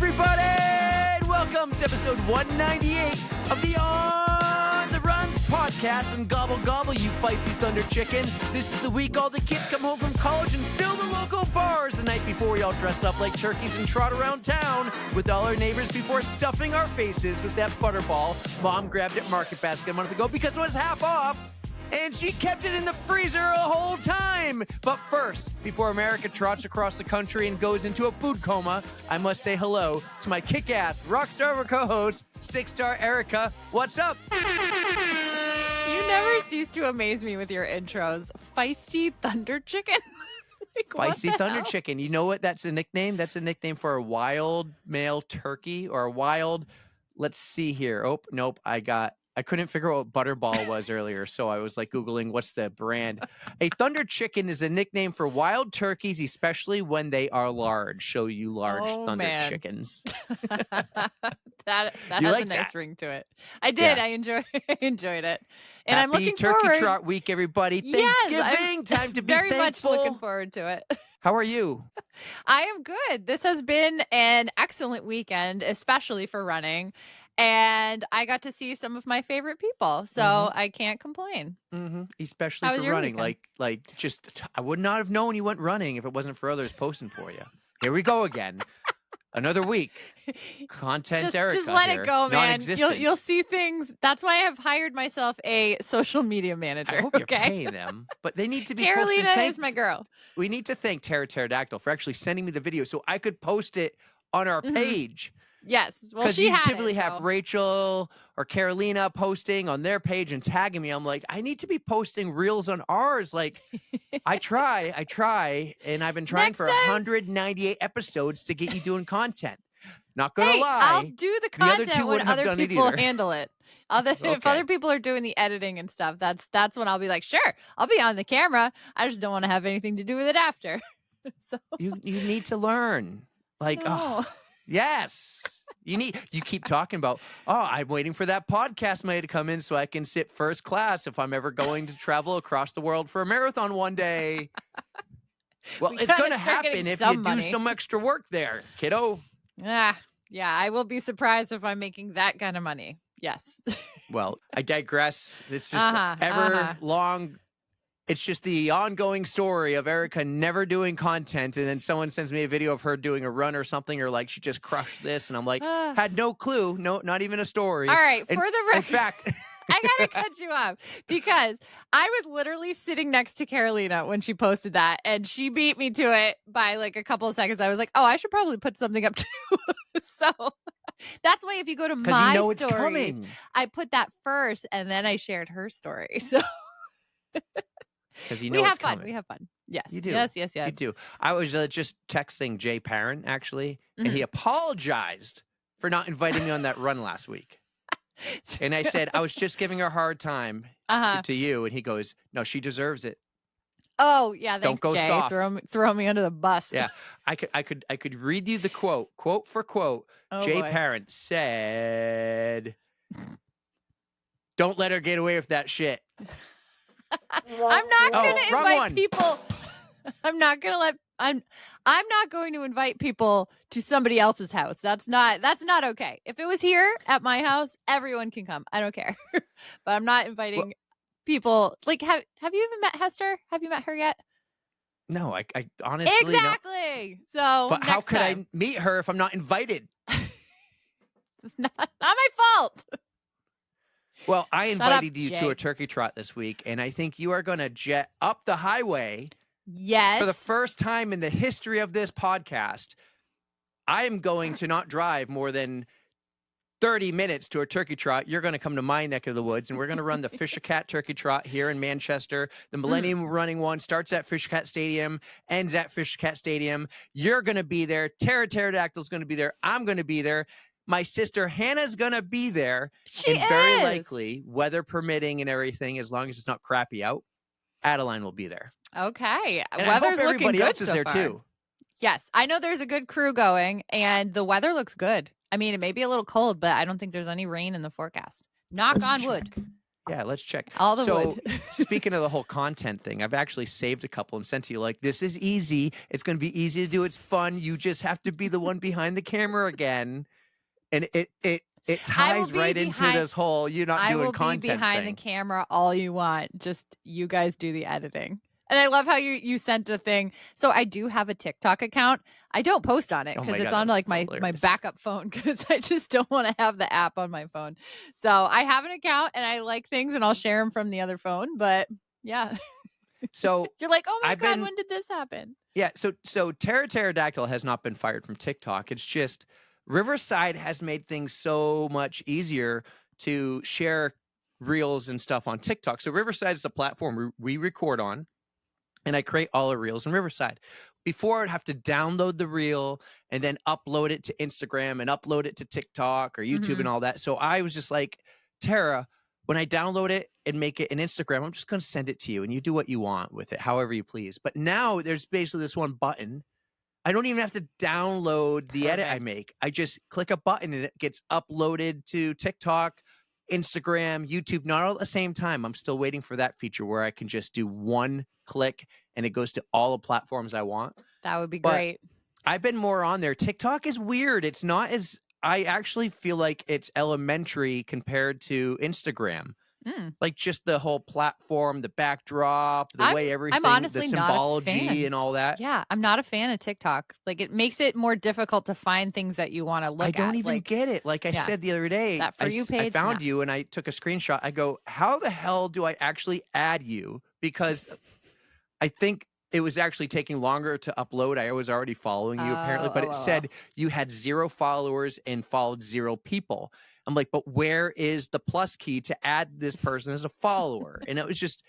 everybody, and welcome to episode 198 of the On the Runs podcast. And gobble, gobble, you feisty thunder chicken. This is the week all the kids come home from college and fill the local bars. The night before, we all dress up like turkeys and trot around town with all our neighbors before stuffing our faces with that butterball Mom grabbed at Market Basket a month ago because it was half off. And she kept it in the freezer a whole time. But first, before America trots across the country and goes into a food coma, I must say hello to my kick-ass rock star co-host, 6-star Erika. What's up? You never cease to amaze me with your intros. Feisty Thunder Chicken? Feisty Thunder Chicken. You know what that's a nickname? That's a nickname for a wild male turkey or a wild, let's see here. Oh, nope, I couldn't figure out what Butterball was earlier, so I was like Googling what's the brand. A Thunder Chicken is a nickname for wild turkeys, especially when they are large. So you large Thunder Chickens. that has a nice ring to it. I did. Yeah. I enjoyed it. And Happy I'm looking Turkey forward. Trot Week, everybody. Yes, Thanksgiving, time to be very thankful. Much looking forward to it. How are you? I am good. This has been an excellent weekend, especially for running. And I got to see some of my favorite people, so I can't complain. Especially for running. Weekend? I would not have known you went running if it wasn't for others posting for you. Here we go again. Another week. Content Erika. Just let it go, man. Non-existent. You'll see things. That's why I've hired myself a social media manager. I hope you're paying them, but they need to be Carolina posted. is my girl. We need to thank Pterodactyl for actually sending me the video so I could post it on our page. Yes. Well, she had typically have Rachel or Carolina posting on their page and tagging me. I'm like, I need to be posting reels on ours. Like, I try, and I've been trying for 198 episodes to get you doing content. Not gonna lie, I'll do the content when other people handle it. If other people are doing the editing and stuff, that's when I'll be like, sure, I'll be on the camera. I just don't want to have anything to do with it after. So you need to learn. Like, yes. You keep talking about, I'm waiting for that podcast money to come in so I can sit first class if I'm ever going to travel across the world for a marathon one day. Well, it's going to happen if you do some extra work there, kiddo. Yeah, I will be surprised if I'm making that kind of money. Yes. Well, I digress. It's just long. It's just the ongoing story of Erika never doing content, and then someone sends me a video of her doing a run or something, or like she just crushed this, and I'm like, had no clue, no, not even a story. All right, for the record, in fact, I gotta cut you off because I was literally sitting next to Carolina when she posted that, and she beat me to it by like a couple of seconds. I was like, I should probably put something up too. So that's why if you go to my stories, I put that first, and then I shared her story. So. Because we have fun. Coming. We have fun. Yes. You do. Yes. You do. I was just texting Jay Parent, actually, and he apologized for not inviting me on that run last week. And I said, I was just giving her a hard time to you. And he goes, no, she deserves it. Oh, yeah. Thanks, Don't go Jay. soft. Throw me under the bus. Yeah. I could read you the quote for quote. Jay Parent said, don't let her get away with that shit. I'm not going to invite people. I'm not going to invite people to somebody else's house. That's not okay. If it was here at my house, everyone can come. I don't care. But I'm not inviting people. Like, have you even met Hester? Have you met her yet? No, I honestly exactly. No. So, but how could I meet her if I'm not invited? It's not my fault. Well, I invited you to a turkey trot this week, and I think you are going to jet up the highway. Yes. For the first time in the history of this podcast, I am going to not drive more than 30 minutes to a turkey trot. You're going to come to my neck of the woods, and we're going to run the Fisher-Cat Turkey Trot here in Manchester. The Millennium Running one starts at Fisher-Cat Stadium, ends at Fisher-Cat Stadium. You're going to be there. Pterodactyl's going to be there. I'm going to be there. My sister Hannah's going to be there. She is. Very likely, weather permitting and everything, as long as it's not crappy out, Adeline will be there. Okay. And Weather's I hope everybody looking good else is so there far. too. Yes. I know there's a good crew going, and the weather looks good. I mean, it may be a little cold, but I don't think there's any rain in the forecast. Knock on wood. Yeah, let's check. All the wood. Speaking of the whole content thing, I've actually saved a couple and sent to you. Like, this is easy. It's going to be easy to do. It's fun. You just have to be the one behind the camera again. And it ties right into this whole you're not doing content I will be behind the camera all you want. Just you guys do the editing. And I love how you sent a thing. So I do have a TikTok account. I don't post on it because it's on like my backup phone because I just don't want to have the app on my phone. So I have an account and I like things and I'll share them from the other phone. But yeah. So you're like, oh my God, when did this happen? Yeah. So Pterodactyl has not been fired from TikTok. It's just Riverside has made things so much easier to share reels and stuff on TikTok. So Riverside is a platform we record on. And I create all the reels in Riverside. Before, I'd have to download the reel and then upload it to Instagram and upload it to TikTok or YouTube and all that. So I was just like, Tara, when I download it and make it an Instagram, I'm just going to send it to you and you do what you want with it, however you please. But now there's basically this one button. I don't even have to download the edit I make. I just click a button and it gets uploaded to TikTok, Instagram, YouTube, not all at the same time. I'm still waiting for that feature where I can just do one click and it goes to all the platforms I want. That would be great. I've been more on there. TikTok is weird. It's not as, I actually feel like it's elementary compared to Instagram. Like just the whole platform, the backdrop, the way everything, I'm honestly the symbology and all that. Yeah, I'm not a fan of TikTok. Like it makes it more difficult to find things that you want to look at. I don't even get it. Like I said the other day, that For You page, I found you and I took a screenshot. I go, how the hell do I actually add you? Because I think it was actually taking longer to upload. I was already following you apparently, but it said you had 0 followers and followed 0 people. I'm like, but where is the plus key to add this person as a follower? And it was just,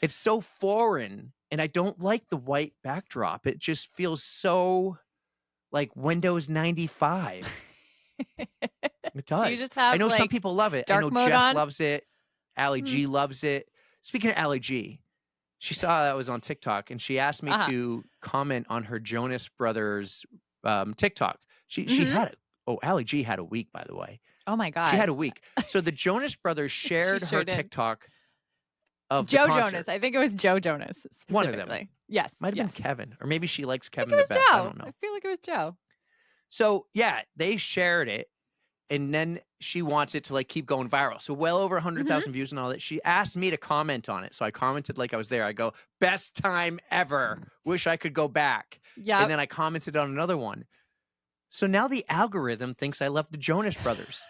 it's so foreign. And I don't like the white backdrop. It just feels so like Windows 95. It does. You just have, I know some people love it. I know Jess loves it. Ali G loves it. Speaking of Ali G, she saw that I was on TikTok and she asked me to comment on her Jonas Brothers TikTok. She had it. Oh, Ali G had a week, by the way. Oh my God. She had a week. So the Jonas Brothers shared her TikTok of Joe Jonas. I think it was Joe Jonas specifically. One of them. Yes. Might have been Kevin. Or maybe she likes Kevin the best. Joe. I don't know. I feel like it was Joe. So yeah, they shared it. And then she wants it to like keep going viral. So well over 100,000 views and all that. She asked me to comment on it. So I commented like I was there. I go, best time ever. Wish I could go back. Yeah. And then I commented on another one. So now the algorithm thinks I love the Jonas Brothers.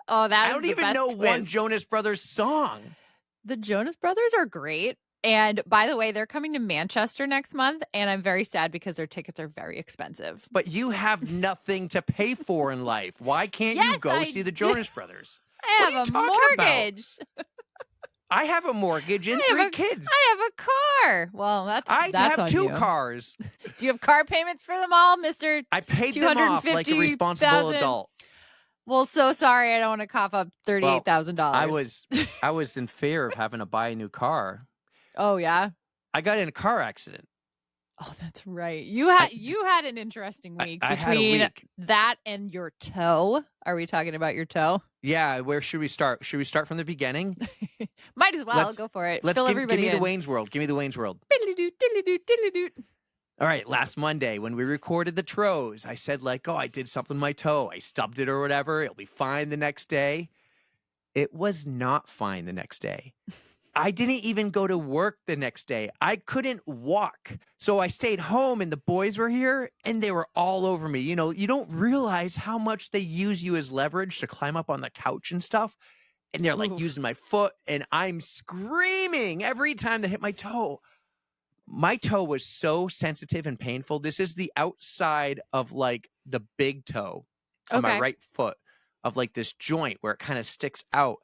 Oh, that I don't even know one Jonas Brothers song. The Jonas Brothers are great. And by the way, they're coming to Manchester next month. And I'm very sad because their tickets are very expensive. But you have nothing to pay for in life. Why can't you go see the Jonas Brothers? I have a mortgage. I have a mortgage and 3 kids. I have a car. Well, that's have 2 you. Cars. Do you have car payments for them all, Mr. I paid them off like a responsible adult. Well, so sorry. I don't want to cough up $38,000. I was in fear of having to buy a new car. Oh, yeah? I got in a car accident. Oh, that's right. You had an interesting week between that and your toe. Are we talking about your toe? Yeah. Where should we start? Should we start from the beginning? Might as well. Go for it. Let's give me the Wayne's World. Give me the Wayne's World. All right. Last Monday when we recorded the Tros, I said like, oh, I did something to my toe. I stubbed it or whatever. It'll be fine the next day. It was not fine the next day. I didn't even go to work the next day. I couldn't walk. So I stayed home and the boys were here and they were all over me. You know, you don't realize how much they use you as leverage to climb up on the couch and stuff. And they're like using my foot and I'm screaming every time they hit my toe. My toe was so sensitive and painful. This is the outside of like the big toe on my right foot of like this joint where it kind of sticks out.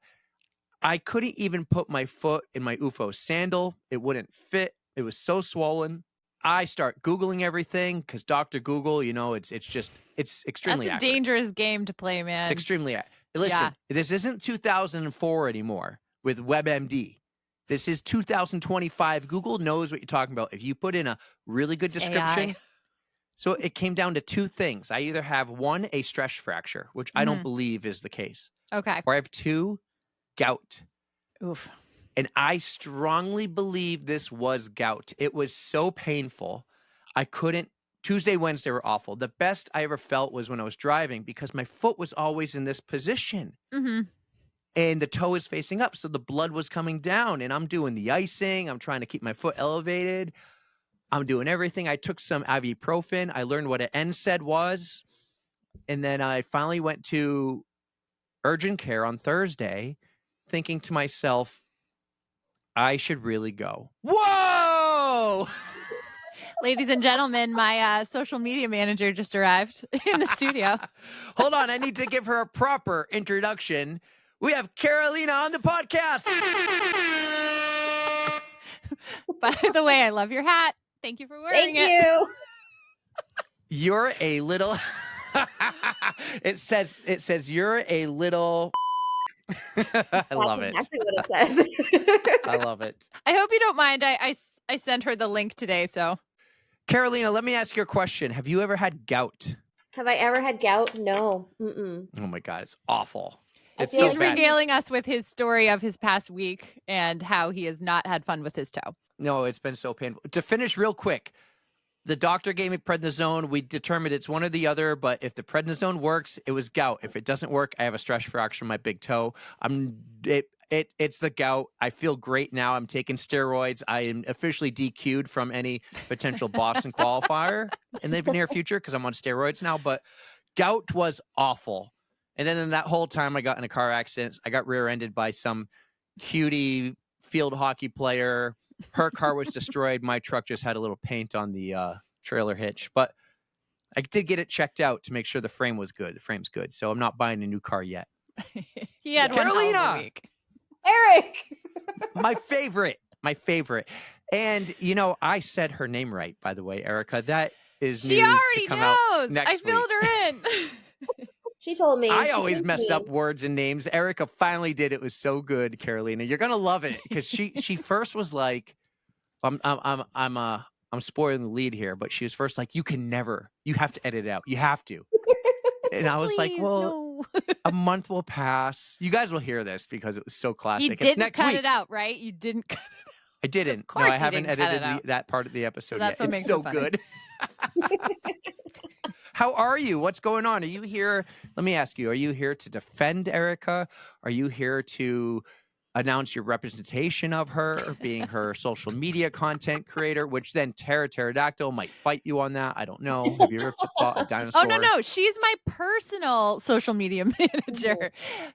I couldn't even put my foot in my UFO sandal. It wouldn't fit. It was so swollen. I start Googling everything because Dr. Google, you know, it's extremely That's a dangerous game to play, man. It's extremely Listen, this isn't 2004 anymore with WebMD. This is 2025. Google knows what you're talking about. If you put in a really good description. AI. So it came down to 2 things. I either have 1, a stress fracture, which I don't believe is the case. Okay. Or I have 2, gout. Oof. And I strongly believe this was gout. It was so painful. I couldn't. Tuesday, Wednesday were awful. The best I ever felt was when I was driving because my foot was always in this position. Mm-hmm. And the toe is facing up. So the blood was coming down. And I'm doing the icing. I'm trying to keep my foot elevated. I'm doing everything. I took some ibuprofen. I learned what an NSAID was. And then I finally went to urgent care on Thursday, thinking to myself, I should really go. Whoa! Ladies and gentlemen, my social media manager just arrived in the studio. Hold on. I need to give her a proper introduction. We have Carolina on the podcast. By the way, I love your hat. Thank you for wearing it. Thank you. You're a little... It says you're a little... I love it. That's exactly what it says. I love it. I hope you don't mind. I sent her the link today, so... Carolina, let me ask you a question. Have you ever had gout? Have I ever had gout? No. Mm-mm. Oh my God, it's awful. It's He's so bad. regaling us with his story of his past week and how he has not had fun with his toe. No, it's been so painful. To finish real quick, the doctor gave me prednisone. We determined it's one or the other, but if the prednisone works, it was gout. If it doesn't work, I have a stress fracture in my big toe. It's the gout. I feel great now. I'm taking steroids. I am officially DQ'd from any potential Boston qualifier in the near future because I'm on steroids now. But gout was awful. And then in that whole time, I got in a car accident. I got rear-ended by some cutie field hockey player. Her car was destroyed. My truck just had a little paint on the trailer hitch. But I did get it checked out to make sure the frame was good. The frame's good. So I'm not buying a new car yet. He had one hell of a Carolina! week. Eric. My favorite. And, I said her name right, by the way, Erika. That is She news already to come knows. out next I week. filled her in. She told me. I She always told mess me. up words and names. Erika finally did. It was so good, Carolina. You're gonna love it because she first was like, I'm spoiling the lead here, but she was first like, you have to edit it out. You have to. And I was like, Please, well, no. a month will pass. You guys will hear this because it was so classic. You It's didn't next cut week. it out, right? You didn't cut it out. I didn't. Of course No, I you haven't didn't cut it edited out. that part of the episode that's yet. what It's makes it so funny. good. How are you? What's going on? Are you here? Let me ask you, are you here to defend Erika? Are you here to announce your representation of her, being her social media content creator, which then Tara Pterodactyl might fight you on that? I don't know. Have you ever fought a dinosaur? Oh, no. She's my personal social media manager.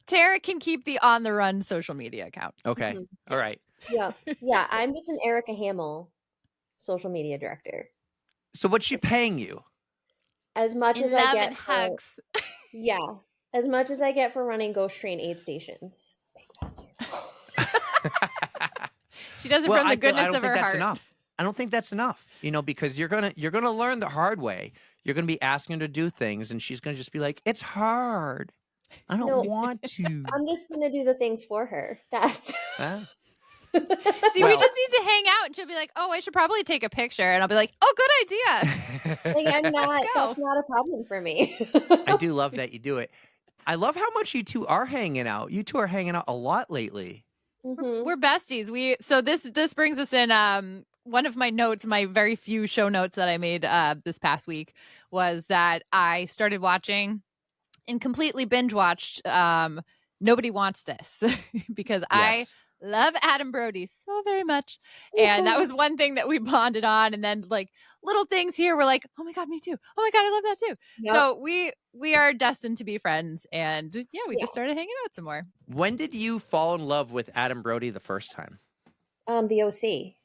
Tara can keep the On the Run social media account. Okay. Mhm. All right. Yeah. Yeah. I'm just an Erika Hamill social media director. So what's she paying you? As much as I Love get and hugs. yeah. As much as I get for running Ghost Train aid stations. She does it from the goodness of her that's heart. enough. I don't think that's enough, because you're gonna learn the hard way. You're gonna be asking her to do things, and she's gonna just be like, "It's hard. I don't want to." I'm just gonna do the things for her. That's Huh? See, we just need to hang out, and she'll be like, "Oh, I should probably take a picture," and I'll be like, "Oh, good idea." like I'm not. go. That's not a problem for me. I do love that you do it. I love how much you two are hanging out. You two are hanging out a lot lately. Mhm. We're besties. So this brings us in. One of my notes, my very few show notes that I made this past week was that I started watching and completely binge watched Nobody Wants This because I Yes. love Adam Brody so very much. And that was one thing that we bonded on. And then like little things here were like, oh my God, me too. Oh my God, I love that too. Yep. So we are destined to be friends. And yeah, we Yeah. just started hanging out some more. When did you fall in love with Adam Brody the first time? The OC.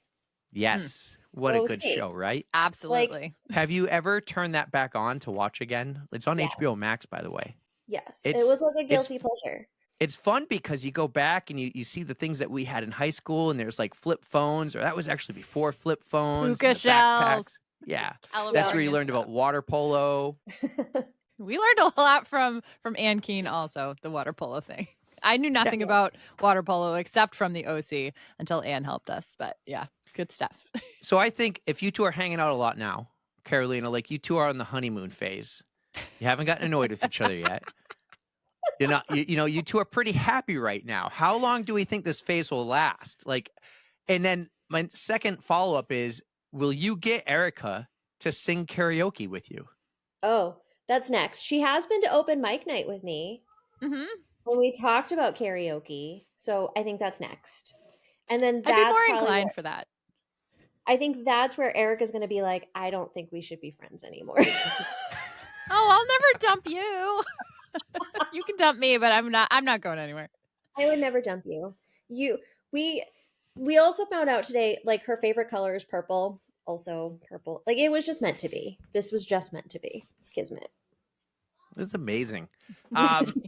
Yes. What a good OC. show, right? Absolutely. Have you ever turned that back on to watch again? It's on Yes. HBO Max, by the way. Yes, It's- it was like a guilty pleasure. It's fun because you go back and you see the things that we had in high school, and there's like flip phones, or that was actually before flip phones. Puka and the shells. backpacks. Yeah. That's where you learned about water polo. We learned a lot from Ann Keene also, the water polo thing. I knew nothing Yeah. about water polo except from the OC until Ann helped us. But yeah, good stuff. So I think if you two are hanging out a lot now, Carolina, like you two are on the honeymoon phase. You haven't gotten annoyed with each other yet. You two are pretty happy right now. How long do we think this phase will last? Like, and then my second follow-up is, will you get Erika to sing karaoke with you? Oh, that's next. She has been to open mic night with me. Mm-hmm. When we talked about karaoke. So I think that's next. And then I'd be that's more probably inclined for that. I think that's where Erika's going to be like, I don't think we should be friends anymore. Oh, I'll never dump you. You can dump me, but I'm not going anywhere. I would never dump you. We also found out today, like, her favorite color is purple. Also purple. Like, it was just meant to be. This was just meant to be. It's kismet. It's amazing.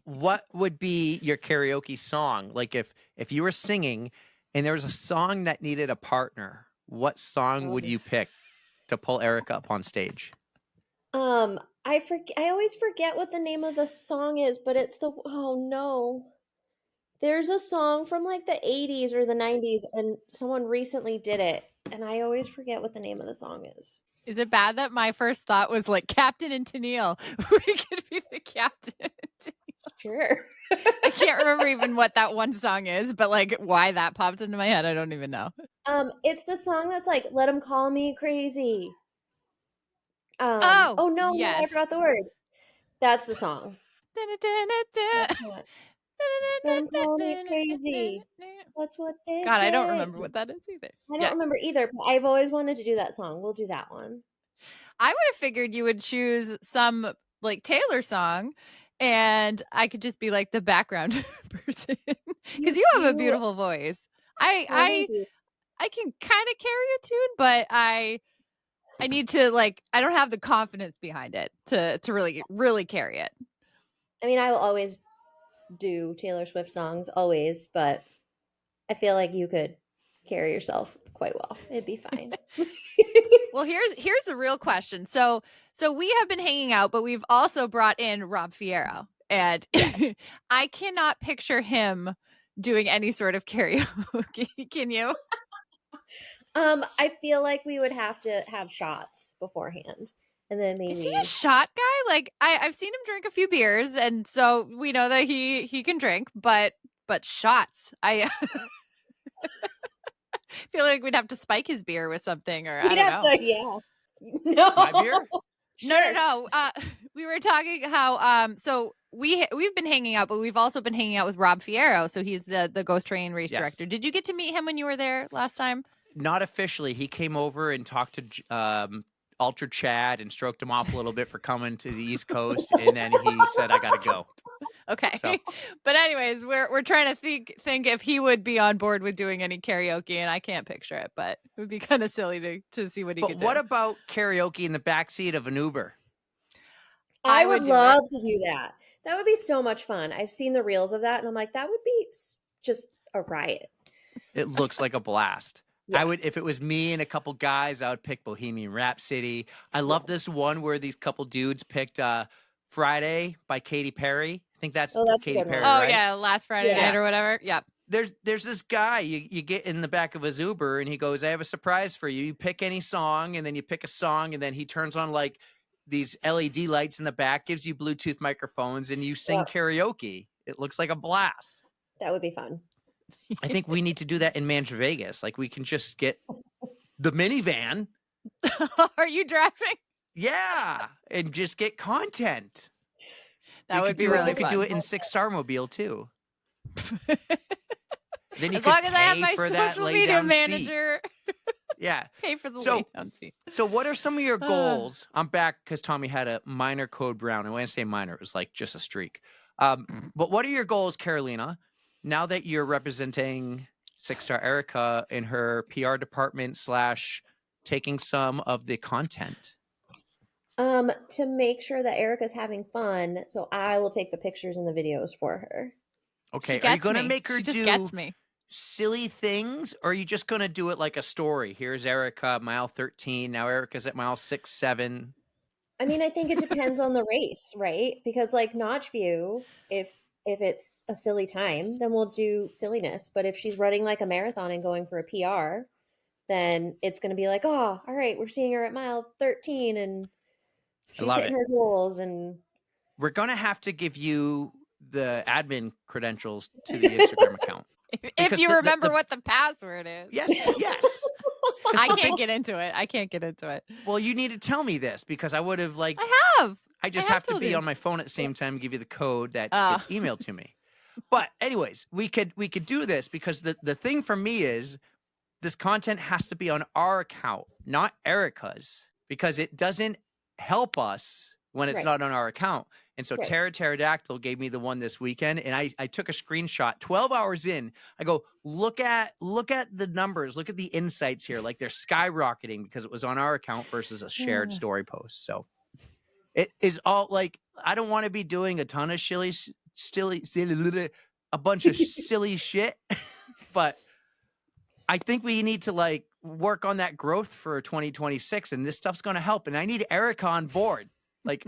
What would be your karaoke song? Like if you were singing and there was a song that needed a partner, what song would you pick to pull Erika up on stage? I always forget what the name of the song is, but it's oh no. There's a song from like the 80s or the 90s, and someone recently did it, and I always forget what the name of the song is. Is it bad that my first thought was like Captain and Tennille? We could be the captain. Sure. I can't remember even what that one song is, but like why that popped into my head, I don't even know. It's the song that's like "Let 'Em Call Me Crazy." Oh no, yes. I forgot the words. That's the song. That's what. Let 'em call me crazy. That's what they God, say. I don't remember what that is either. I don't remember either, but I've always wanted to do that song. We'll do that one. I would have figured you would choose some like Taylor song and I could just be like the background person because you have a beautiful voice. I can kind of carry a tune, but I need to like I don't have the confidence behind it to really carry it. I mean, I will always do Taylor Swift songs, always, but I feel like you could carry yourself quite well. It'd be fine. Well, here's the real question. So we have been hanging out, but we've also brought in Rob Fierro, and yes. I cannot picture him doing any sort of karaoke. Can you? I feel like we would have to have shots beforehand, and then maybe. Is he a shot guy? Like I've seen him drink a few beers, and so we know that he can drink, but shots. I feel like we'd have to spike his beer with something, or I don't know. Yeah. No. My beer? Sure. No. We were talking how so we've been hanging out, but we've also been hanging out with Rob Fierro. So he's the Ghost Train race director. Did you get to meet him when you were there last time? Not officially. He came over and talked to Ultra Chad and stroked him off a little bit for coming to the East Coast, and then he said, "I gotta go." Okay, so. But anyways, we're trying to think if he would be on board with doing any karaoke, and I can't picture it, but it would be kind of silly to see what he could do. But what about karaoke in the backseat of an Uber? I would love to do that. That would be so much fun. I've seen the reels of that, and I'm like, that would be just a riot. It looks like a blast. Yeah. I would, if it was me and a couple guys, I would pick Bohemian Rhapsody. I love this one where these couple dudes picked Friday by Katy Perry. I think that's Katy Perry. Oh, right? Yeah, last Friday night or whatever. Yeah. There's this guy, you get in the back of his Uber and he goes, "I have a surprise for you. You pick any song," and then you pick a song, and then he turns on like these LED lights in the back, gives you Bluetooth microphones, and you sing karaoke. It looks like a blast. That would be fun. I think we need to do that in Mantra Vegas. Like, we can just get the minivan. Are you driving? Yeah, and just get content. That would be really fun. You could do it in 6-star mobile too. Then you as long as I have my social media manager. Yeah. Pay for the lay-down seat. So what are some of your goals? I'm back because Tommy had a minor code brown. And when I say minor, it was like just a streak. But what are your goals, Carolina, now that you're representing 6-star Erika in her PR department / taking some of the content? To make sure that Erika's having fun, so I will take the pictures and the videos for her. Okay, are you going to make her do me. silly things, or are you just going to do it like a story? Here's Erika, mile 13. Now Erika's at mile 6, 7. I mean, I think it depends on the race, right? Because like Notch View, if it's a silly time, then we'll do silliness. But if she's running like a marathon and going for a PR, then it's going to be like, oh, all right, we're seeing her at mile 13 and she's hitting her goals. And we're going to have to give you the admin credentials to the Instagram account. If you remember what the password is. Yes. I can't get into it. Well, you need to tell me this because I would have like. I have. I just have to be on my phone at the same time and give you the code that gets emailed to me. But anyways, we could do this because the thing for me is this content has to be on our account, not Erika's, because it doesn't help us when it's not on our account. And so Tara Pterodactyl gave me the one this weekend, and I took a screenshot 12 hours in. I go, look at the numbers, look at the insights here. Like they're skyrocketing because it was on our account versus a shared story post. So it is all like, I don't want to be doing a ton of a bunch of silly shit, but I think we need to like work on that growth for 2026, and this stuff's going to help. And I need Erika on board. Like,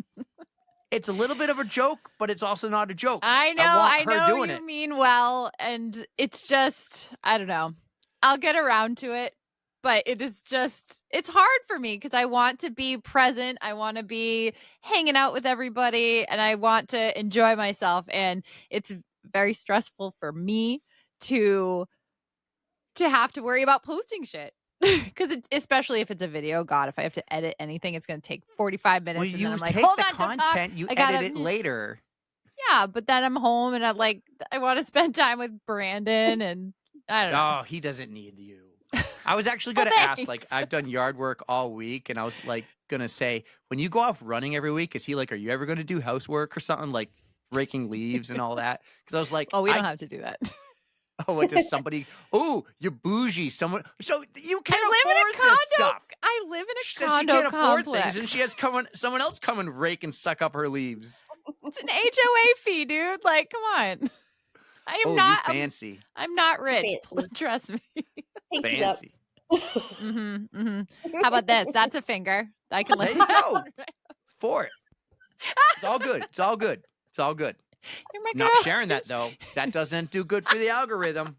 it's a little bit of a joke, but it's also not a joke. I know you mean well, and it's just, I don't know. I'll get around to it, but it is just, it's hard for me because I want to be present. I want to be hanging out with everybody, and I want to enjoy myself. And it's very stressful for me to have to worry about posting shit. Because especially if it's a video, God, if I have to edit anything, it's going to take 45 minutes. Well, and you then I'm like, take hold the on, content, you edit it later. Yeah, but then I'm home and I want to spend time with Brandon, and I don't know. Oh, he doesn't need you. I was actually going to ask, like, I've done yard work all week, and I was like going to say, when you go off running every week, is he like, are you ever going to do housework or something, like raking leaves and all that? Because I was like, oh, we don't have to do that. Oh, what does somebody? Oh, you're bougie. Someone. So you can't afford this stuff. I live in a she condo says she can't complex. afford things, and she has someone else come and rake and suck up her leaves. It's an HOA fee, dude. Like, come on. I am not fancy. I'm not rich. Trust me. Fancy. How about this? That's a finger. I can let you go for it. It's all good. It's all good. It's all good. Not sharing that though. That doesn't do good for the algorithm.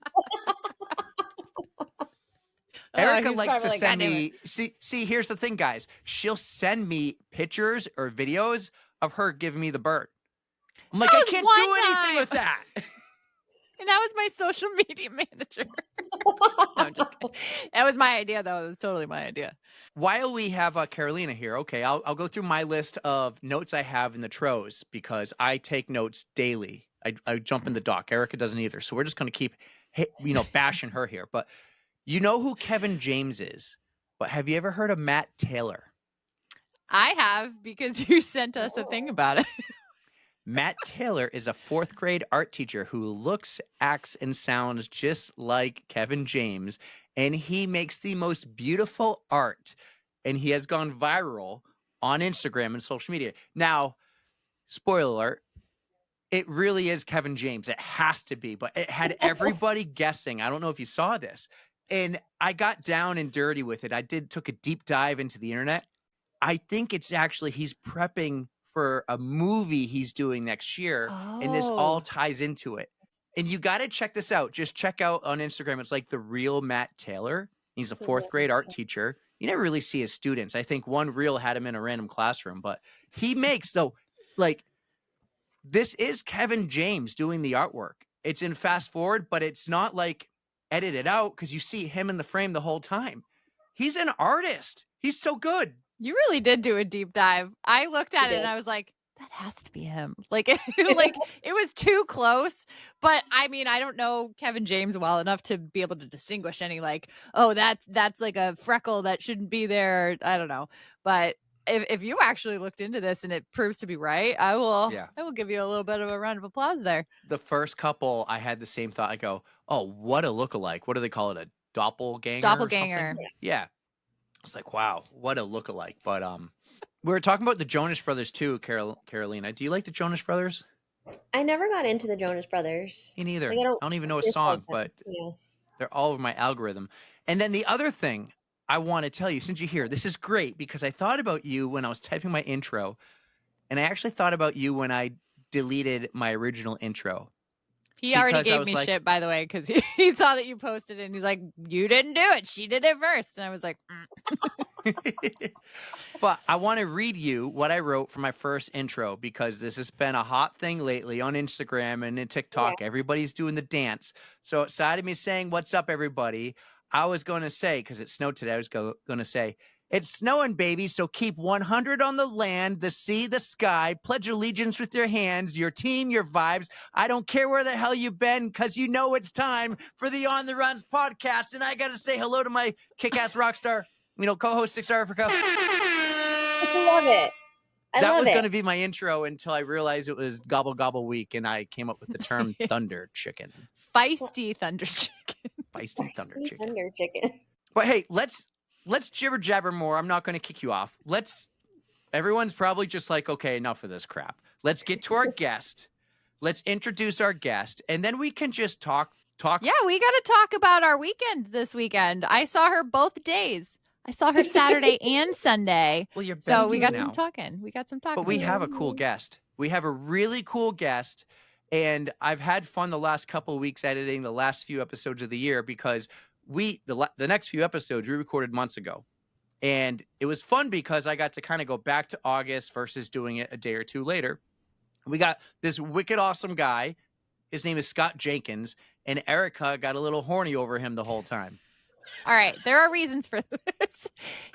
Erika likes to send me. See, here's the thing, guys. She'll send me pictures or videos of her giving me the bird. I'm like, I can't do anything with that. And that was my social media manager. No, I'm just kidding. That was my idea, though. It was totally my idea. While we have Carolina here, okay, I'll go through my list of notes I have in the Tros because I take notes daily. I jump in the doc. Erika doesn't either. So we're just going to keep, bashing her here. But you know who Kevin James is. But have you ever heard of Matt Taylor? I have, because you sent us a thing about it. Matt Taylor is a 4th grade art teacher who looks, acts, and sounds just like Kevin James, and he makes the most beautiful art, and he has gone viral on Instagram and social media. Now, spoiler alert, it really is Kevin James. It has to be, but it had everybody guessing. I don't know if you saw this, and I got down and dirty with it. Took a deep dive into the internet. I think it's actually he's prepping for a movie he's doing next year, and this all ties into it. And you got to check this out. Just check out on Instagram. It's like the real Matt Taylor. He's a 4th grade art teacher. You never really see his students. I think one reel had him in a random classroom, but he makes this is Kevin James doing the artwork. It's in fast forward, but it's not like edited out because you see him in the frame the whole time. He's an artist. He's so good. You really did do a deep dive. I looked at it and I was like, that has to be him. Like it was too close. But I mean, I don't know Kevin James well enough to be able to distinguish any that's like a freckle that shouldn't be there. I don't know. But if you actually looked into this and it proves to be right, I will give you a little bit of a round of applause there. The first couple, I had the same thought. I go, oh, what a lookalike. What do they call it? A doppelganger? Doppelganger. Yeah. I was like, wow, what a lookalike. But we were talking about the Jonas Brothers too, Carolina. Do you like the Jonas Brothers? I never got into the Jonas Brothers. Me neither. I don't even know a song, but they're all over my algorithm. And then the other thing I want to tell you, since you're here, this is great because I thought about you when I was typing my intro, and I actually thought about you when I deleted my original intro. He already gave me shit, by the way, because he saw that you posted it and he's like, you didn't do it. She did it first. And I was like, But I want to read you what I wrote for my first intro because this has been a hot thing lately on Instagram and in TikTok. Yeah. Everybody's doing the dance. So outside of me saying, what's up, everybody, I was going to say, because it snowed today, I was going to say, it's snowing, baby, so keep 100 on the land, the sea, the sky. Pledge allegiance with your hands, your team, your vibes. I don't care where the hell you've been, because you know it's time for the On the Runs podcast. And I got to say hello to my kick-ass rock star, co-host 6-Star Africa. I love it. That was going to be my intro until I realized it was Gobble Gobble week, and I came up with the term Thunder Chicken. Feisty Thunder Chicken. Feisty Thunder Chicken. Thunder Chicken. But hey, let's jibber jabber more. I'm not going to kick you off. Everyone's probably just like, okay, enough of this crap. Let's get to our guest. Let's introduce our guest, and then we can just talk. Yeah, we got to talk about our weekend this weekend. I saw her both days. I saw her Saturday and Sunday. Well, you're so we got some talking. But we have a cool guest. We have a really cool guest, and I've had fun the last couple of weeks editing the last few episodes of the year because the next few episodes we recorded months ago, and it was fun because I got to kind of go back to August versus doing it a day or two later. We got this wicked awesome guy. His name is Scott Jenkins, and Erika got a little horny over him the whole time. All right, there are reasons for this.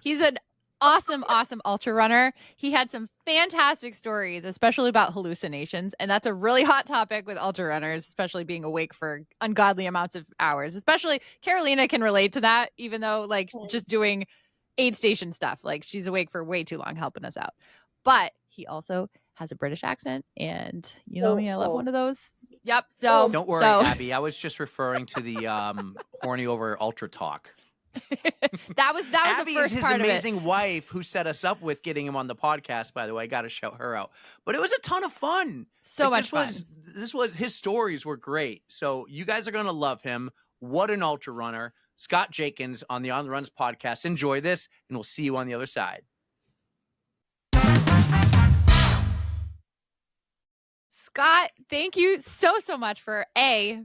He's an awesome ultra runner. He had some fantastic stories, especially about hallucinations, and that's a really hot topic with ultra runners, especially being awake for ungodly amounts of hours. Especially Carolina can relate to that, even though just doing aid station stuff, she's awake for way too long helping us out. But he also has a British accent, and I love one of those. Yep. So don't worry, Abby. I was just referring to the horny over ultra talk. that was Abby the first is his part amazing of it. wife who set us up with getting him on the podcast. By the way, I got to shout her out. But it was a ton of fun. So much fun. His stories were great. So you guys are going to love him. What an ultra runner, Scott Jenkins on the On the Runs podcast. Enjoy this, and we'll see you on the other side. Scott, thank you so much for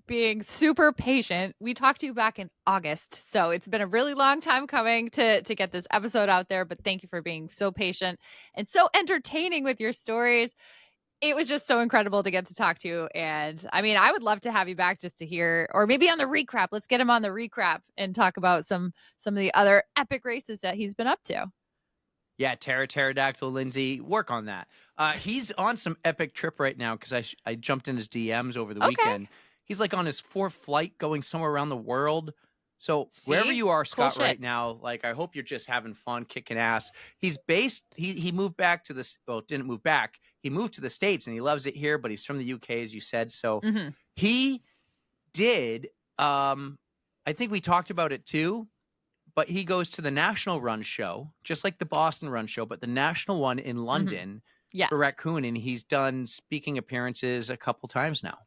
being super patient. We talked to you back in August, so it's been a really long time coming to get this episode out there, but thank you for being so patient and so entertaining with your stories. It was just so incredible to get to talk to you, and I would love to have you back just to hear, or maybe on the recap. Let's get him on the recap and talk about some of the other epic races that he's been up to. Yeah, Pterodactyl, Lindsay, work on that. He's on some epic trip right now because I jumped in his DMs over the weekend. He's on his 4th flight going somewhere around the world. So wherever you are, Scott, cool right now, I hope you're just having fun, kicking ass. He's based, he moved back to this, well, didn't move back. He moved to the States and he loves it here, but he's from the UK, as you said. So he did, I think we talked about it too, but he goes to the National Run Show, just like the Boston Run Show, but the national one in London for Raccoon. And he's done speaking appearances a couple times now.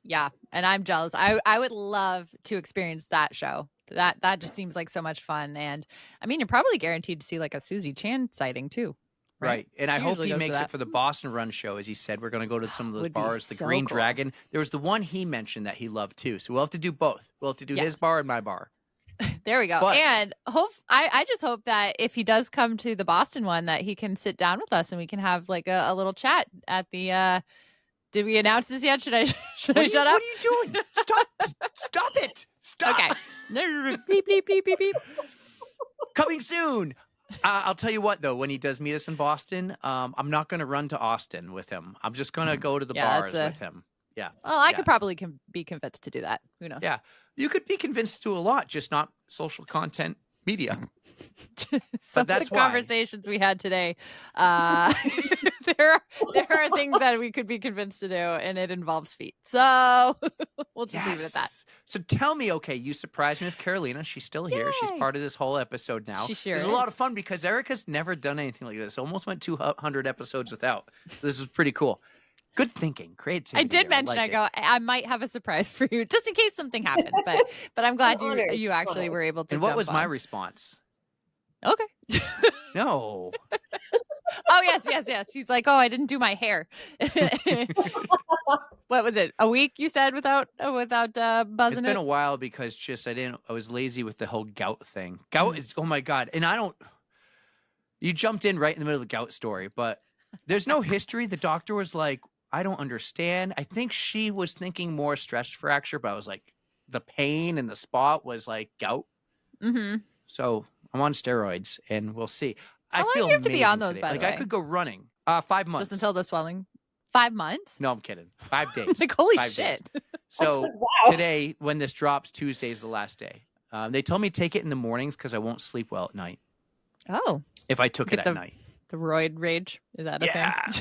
Yeah. And I'm jealous. I would love to experience that show. That just seems like so much fun. And you're probably guaranteed to see a Susie Chan sighting too. Right. And I hope he makes it for the Boston Run Show. As he said, we're going to go to some of those bars, the Green Dragon. There was the one he mentioned that he loved too. So we'll have to do both. We'll have to do his bar and my bar. There we go. But, and I just hope that if he does come to the Boston one, that he can sit down with us and we can have a little chat at the, did we announce this yet? Should I shut up? What are you doing? Stop it. Stop. Okay. Beep, beep, beep, beep, beep. Coming soon. I'll tell you what, though, when he does meet us in Boston, I'm not going to run to Austin with him. I'm just going to go to the bars with him. Yeah. Well, I could probably be convinced to do that. Who knows? Yeah. You could be convinced to a lot, just not social content media. But that's the conversations we had today. There are things that we could be convinced to do, and it involves feet. So we'll just leave it at that. So tell me, okay, you surprised me with Carolina. She's still here. Yay. She's part of this whole episode now. She sure is. A lot of fun because Erika's never done anything like this. Almost went 200 episodes without. This is pretty cool. Good thinking, creativity. I did mention, I might have a surprise for you, just in case something happens. But I'm glad you actually were able to. And what was my response? Okay. No. Oh, yes. He's like, oh, I didn't do my hair. What was it? A week you said without buzzing It's been a while because I was lazy with the whole gout thing. Gout is, oh my God. And you jumped in right in the middle of the gout story, but there's no history. The doctor was like, I don't understand. I think she was thinking more stress fracture, but I was like, the pain in the spot was like gout. Mm-hmm. So I'm on steroids and we'll see. How I long feel do you have to be on those, today. by the Like way? I could go running 5 months. Just until the swelling? 5 months? No, I'm kidding. 5 days. Like, holy 5 shit. days. So like, wow. today, when this drops, Tuesday is the last day. They told me to take it in the mornings because I won't sleep well at night. Oh. If I took it at night. The roid rage? Is that a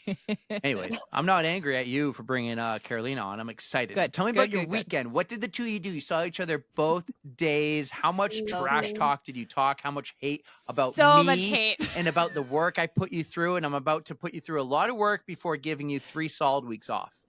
thing? Anyways, I'm not angry at you for bringing Carolina on. I'm excited. Good. So tell me about your weekend. What did the two of you do? You saw each other both days. How much trash talk did you talk? How much hate about me? Much hate. And about the work I put you through. And I'm about to put you through a lot of work before giving you 3 solid weeks off.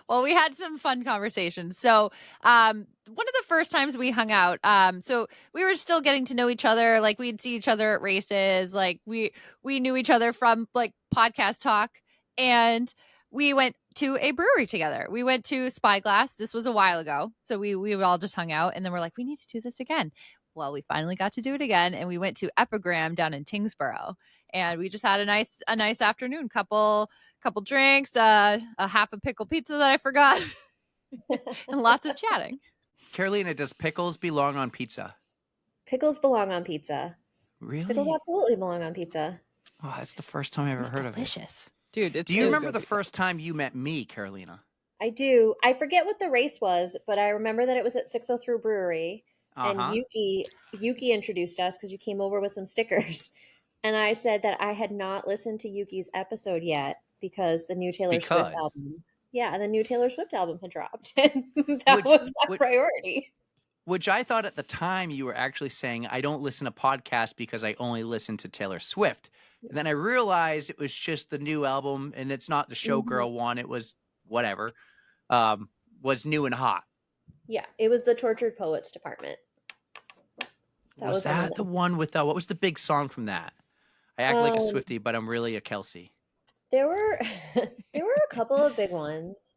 Well, we had some fun conversations. So one of the first times we hung out, so we were still getting to know each other. Like we'd see each other at races. Like we knew each other from like podcast talk. And we went to a brewery together. We went to Spyglass. This was a while ago. So we all just hung out. And then we're like, we need to do this again. Well, we finally got to do it again. And we went to Epigram down in Tingsboro. And we just had a nice afternoon. Couple drinks, a half a pickle pizza that I forgot, and lots of chatting. Carolina, does pickles belong on pizza? Pickles belong on pizza. Really? Pickles absolutely belong on pizza. Oh, that's the first time I've ever heard of it. Delicious. Dude, do you remember the first time you met me, Carolina? I do. I forget what the race was, but I remember that it was at 603 Brewery. And Yuki introduced us because you came over with some stickers. And I said that I had not listened to Yuki's episode yet because the new Taylor Swift album. Yeah, the new Taylor Swift album had dropped. And that was my priority. Which I thought at the time you were actually saying, I don't listen to podcasts because I only listen to Taylor Swift. And then I realized it was just the new album and it's not the Showgirl one. It was whatever, was new and hot. Yeah, it was the Tortured Poets department. Was that the one with, what was the big song from that? I act like a Swiftie, but I'm really a Kelsey. There were a couple of big ones,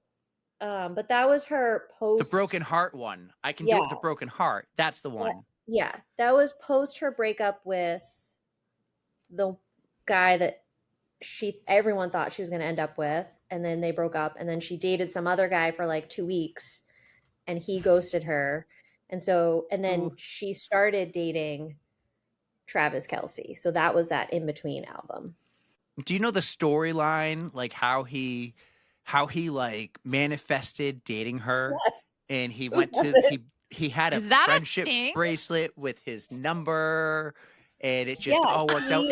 but that was her post. The Broken Heart one. I can do it with a broken heart. That's the one. Yeah, that was post her breakup with the guy that everyone thought she was going to end up with, and then they broke up, and then she dated some other guy for like 2 weeks, and he ghosted her, and then she started dating Travis Kelce. So that was that in between album. Do you know the storyline, like how he like manifested dating her? Yes. And he went he had a friendship bracelet with his number, and it just all worked out.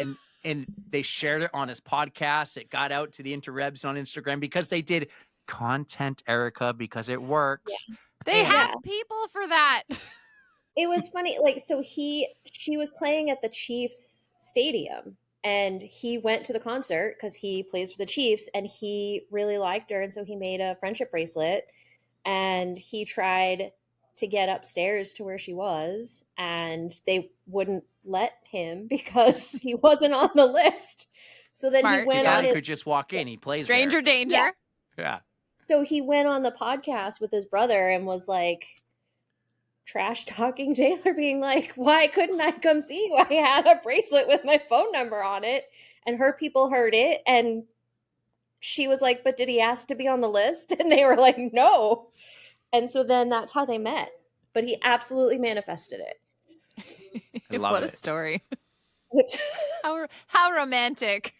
And they shared it on his podcast. It got out to the interwebs on Instagram because they did content, Erika, because it works. Yeah. They have people for that. It was funny. Like, so she was playing at the Chiefs stadium. And he went to the concert because he plays for the Chiefs and he really liked her. And so he made a friendship bracelet and he tried to get upstairs to where she was and they wouldn't let him because he wasn't on the list. So then he went on. He could just walk in. He plays stranger danger. Yeah. So he went on the podcast with his brother and was like, trash talking Taylor, being like, why couldn't I come see you? I had a bracelet with my phone number on it. And her people heard it. And she was like, but did he ask to be on the list? And they were like, no. And so then that's how they met. But he absolutely manifested it. I love what it. A story. How romantic.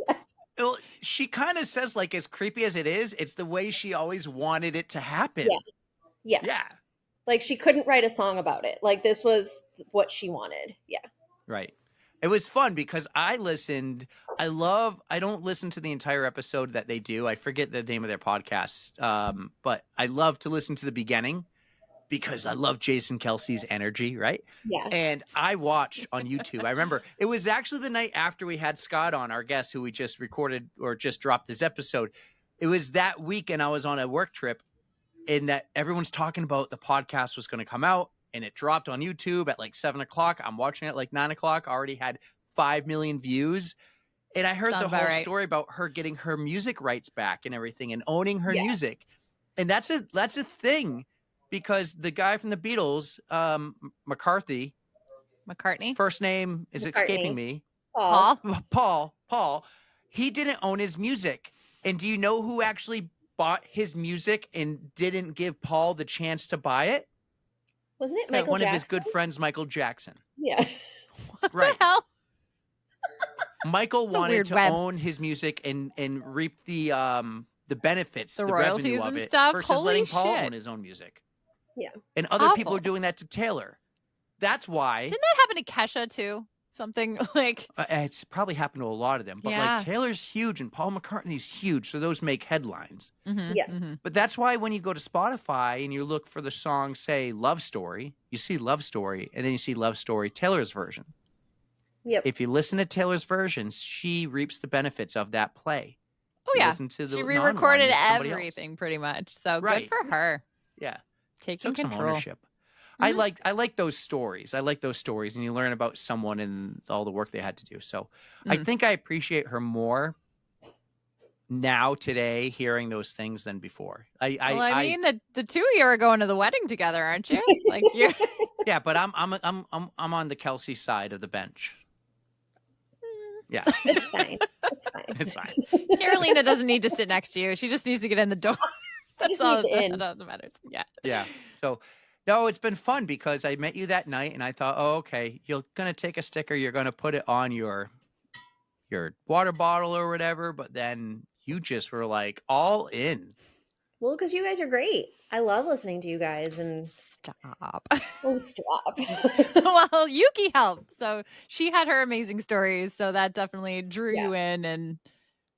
Yes. Well, she kind of says, like, as creepy as it is, it's the way she always wanted it to happen. Yeah. Like, she couldn't write a song about it. Like, this was what she wanted. Yeah. Right. It was fun because I listened. I don't listen to the entire episode that they do. I forget the name of their podcast. But I love to listen to the beginning because I love Jason Kelsey's energy. Right. Yeah. And I watched on YouTube. I remember it was actually the night after we had Scott on, our guest, who we just recorded or just dropped this episode. It was that week and I was on a work trip. In that everyone's talking about the podcast was going to come out and it dropped on YouTube at like 7 o'clock. I'm watching it like 9 o'clock. I already had 5 million views. And I heard Sounds the about whole right. story about her getting her music rights back and everything and owning her music. And that's a thing because the guy from the Beatles, McCartney, first name is escaping me. Paul, he didn't own his music. And do you know who actually bought his music and didn't give Paul the chance to buy it? Wasn't it Michael One Jackson? of his good friends, Michael Jackson. Yeah. What the hell? Michael wanted to own his music and reap the benefits, the royalties revenue of and it, stuff. versus Holy letting Paul shit. own his own music. Yeah. And other people are doing that to Taylor. That's why. Didn't that happen to Kesha too? Something like it's probably happened to a lot of them. But like Taylor's huge and Paul McCartney's huge, so those make headlines. But that's why when you go to Spotify and you look for the song, say Love Story, you see Love Story, and then you see Love Story Taylor's version. Yep. If you listen to Taylor's version, she reaps the benefits of that play. Oh yeah, listen to the she re-recorded everything pretty much. So good for her. Yeah, taking some control. ownership. I like those stories. I like those stories, and you learn about someone and all the work they had to do. So I think I appreciate her more now today, hearing those things than before. I mean, the two of you are going to the wedding together, aren't you? Like you. Yeah, but I'm on the Kelsey side of the bench. Yeah, it's fine. It's fine. It's fine. Carolina doesn't need to sit next to you. She just needs to get in the door. That's all that matters. Yeah. Yeah. So, no, it's been fun because I met you that night and I thought, oh, okay, you're going to take a sticker. You're going to put it on your water bottle or whatever. But then you just were like all in. Well, because you guys are great. I love listening to you guys and stop. Oh, stop. Well, Yuki helped. So she had her amazing stories. So that definitely drew you in.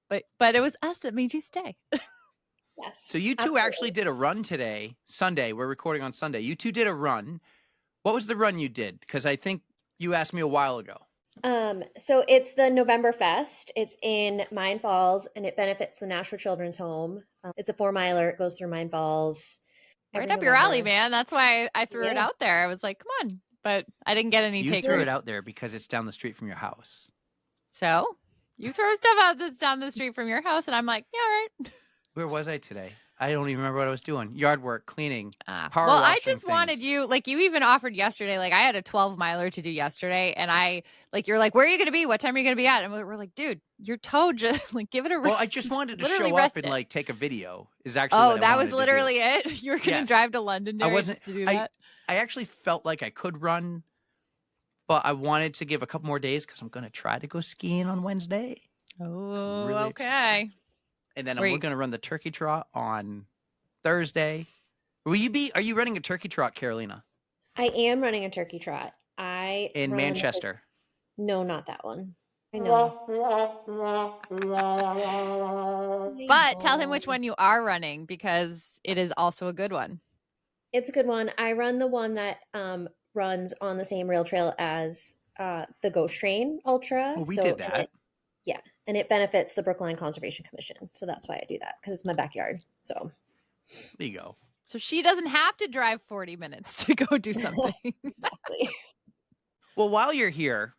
But it was us that made you stay. Yes. So you two actually did a run today, Sunday. We're recording on Sunday. You two did a run. What was the run you did? Because I think you asked me a while ago. So it's the November Fest. It's in Mine Falls, and it benefits the Nashua Children's Home. It's a 4-miler. It goes through Mine Falls. Right up your alley, man. That's why I threw it out there. I was like, come on. But I didn't get any takers. You threw it out there because it's down the street from your house. So you throw stuff out that's down the street from your house, and I'm like, yeah, all right. Where was I today? I don't even remember what I was doing. Yard work, cleaning, power well, I washing just wanted you, like you even offered yesterday, like I had a 12-miler to do yesterday, and you're like, where are you going to be? What time are you going to be at? And we're like, dude, your toe just, like, give it a rest. Well, I just wanted to show up and like take a video is actually what that I was literally it? You were going to drive to Londonderry just to do that? I actually felt like I could run, but I wanted to give a couple more days because I'm going to try to go skiing on Wednesday. Oh, really okay. And then we're going to run the turkey trot on Thursday. Are you running a turkey trot, Carolina? I am running a turkey trot. In Manchester. No, not that one. I know. But tell him which one you are running because it is also a good one. It's a good one. I run the one that runs on the same rail trail as the Ghost Train Ultra. Oh, we did that. And it benefits the Brookline Conservation Commission. So that's why I do that, because it's my backyard. So there you go. So she doesn't have to drive 40 minutes to go do something. Exactly. Well, while you're here,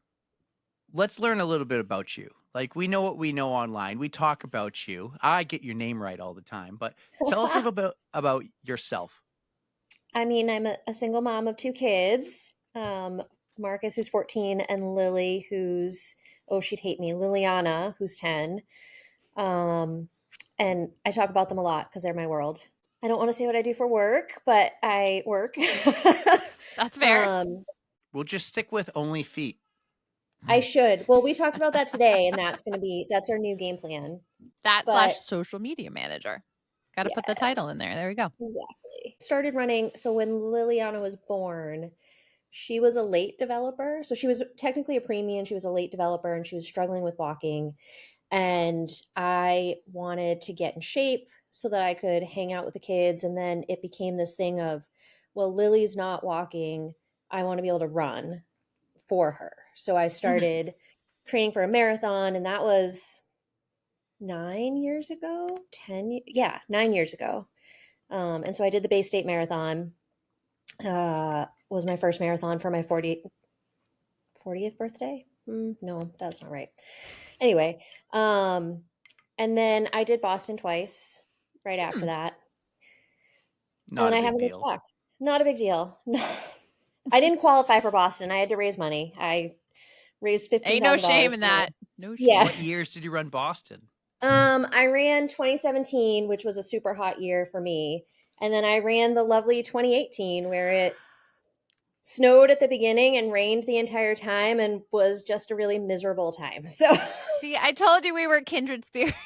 let's learn a little bit about you. Like, we know what we know online. We talk about you. I get your name right all the time. But tell us a little bit about yourself. I mean, I'm a single mom of 2 kids. Marcus, who's 14, and Lily, who's... oh, she'd hate me. Liliana, who's 10. And I talk about them a lot because they're my world. I don't want to say what I do for work, but I work. That's fair. We'll just stick with only feet. I should. Well, we talked about that today, and that's our new game plan. / social media manager. Got to put the title in there. There we go. Exactly. Started running. So when Liliana was born, she was a late developer. So she was technically a preemie, and she was a late developer, and she was struggling with walking. And I wanted to get in shape so that I could hang out with the kids. And then it became this thing of, well, Lily's not walking. I want to be able to run for her. So I started training for a marathon, and that was 9 years ago, 9 years ago. And so I did the Bay State Marathon. Was my first marathon for my 40th birthday. No, that's not right. Anyway, and then I did Boston twice right after that. And Not then a I big haven't looked deal. back. Not a big deal. No. I didn't qualify for Boston. I had to raise money. I raised $15,000. Ain't no shame in that. No shame. Yeah. What years did you run Boston? I ran 2017, which was a super hot year for me. And then I ran the lovely 2018 where it snowed at the beginning and rained the entire time and was just a really miserable time. So see, I told you we were kindred spirits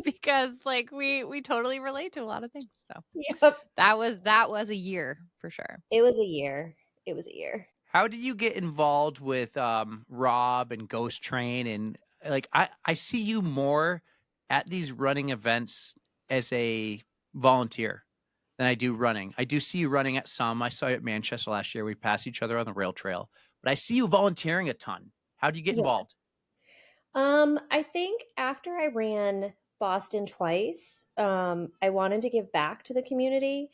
because like we totally relate to a lot of things. So yep. that was a year for sure. It was a year. It was a year. How did you get involved with Rob and Ghost Train? And like, I see you more at these running events as a volunteer than I do running. I do see you running at some. I saw you at Manchester last year. We passed each other on the rail trail, but I see you volunteering a ton. How do you get Yeah. involved? I think after I ran Boston twice, I wanted to give back to the community,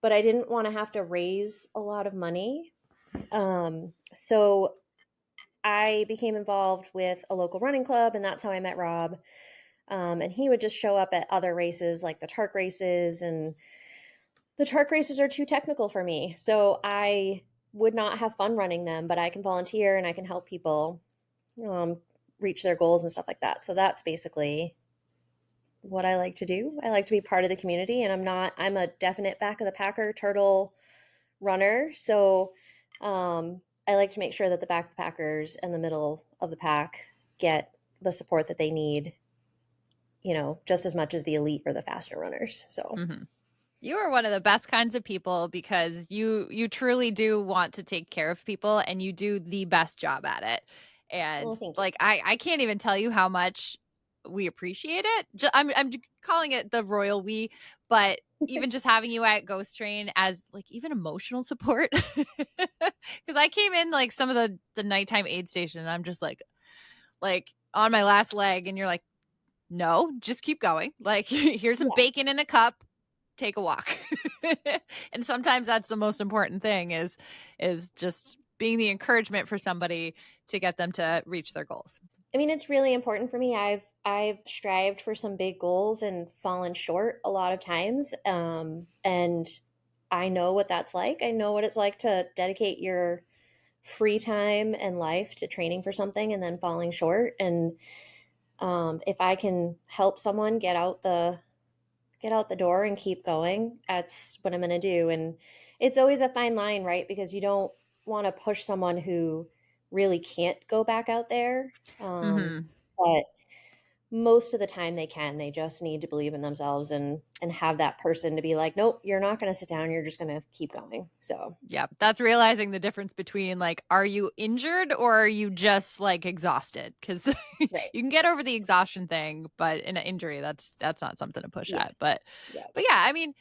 but I didn't want to have to raise a lot of money. So I became involved with a local running club, and that's how I met Rob. And he would just show up at other races like the Tark races, and the Tark races are too technical for me. So I would not have fun running them, but I can volunteer and I can help people um, reach their goals and stuff like that. So that's basically what I like to do. I like to be part of the community, and I'm a definite back of the packer turtle runner. So I like to make sure that the back of the packers and the middle of the pack get the support that they need, just as much as the elite or the faster runners. So You are one of the best kinds of people because you truly do want to take care of people and you do the best job at it. And like I can't even tell you how much we appreciate it. I'm calling it the royal we, but even just having you at Ghost Train as like even emotional support because I came in like some of the nighttime aid station and I'm just like on my last leg and you're like, no, just keep going. Like here's some bacon in a cup, take a walk. And sometimes that's the most important thing is just being the encouragement for somebody to get them to reach their goals. I mean, it's really important for me. I've strived for some big goals and fallen short a lot of times. And I know what that's like. I know what it's like to dedicate your free time and life to training for something and then falling short. And if I can help someone get out the door and keep going, that's what I'm going to do. And it's always a fine line, right? Because you don't want to push someone who really can't go back out there. But most of the time they can. They just need to believe in themselves and have that person to be like, nope, you're not going to sit down. You're just going to keep going. So yeah, that's realizing the difference between like, are you injured or are you just like exhausted? Because right. You can get over the exhaustion thing, but in an injury, that's not something to push at. But yeah, I mean,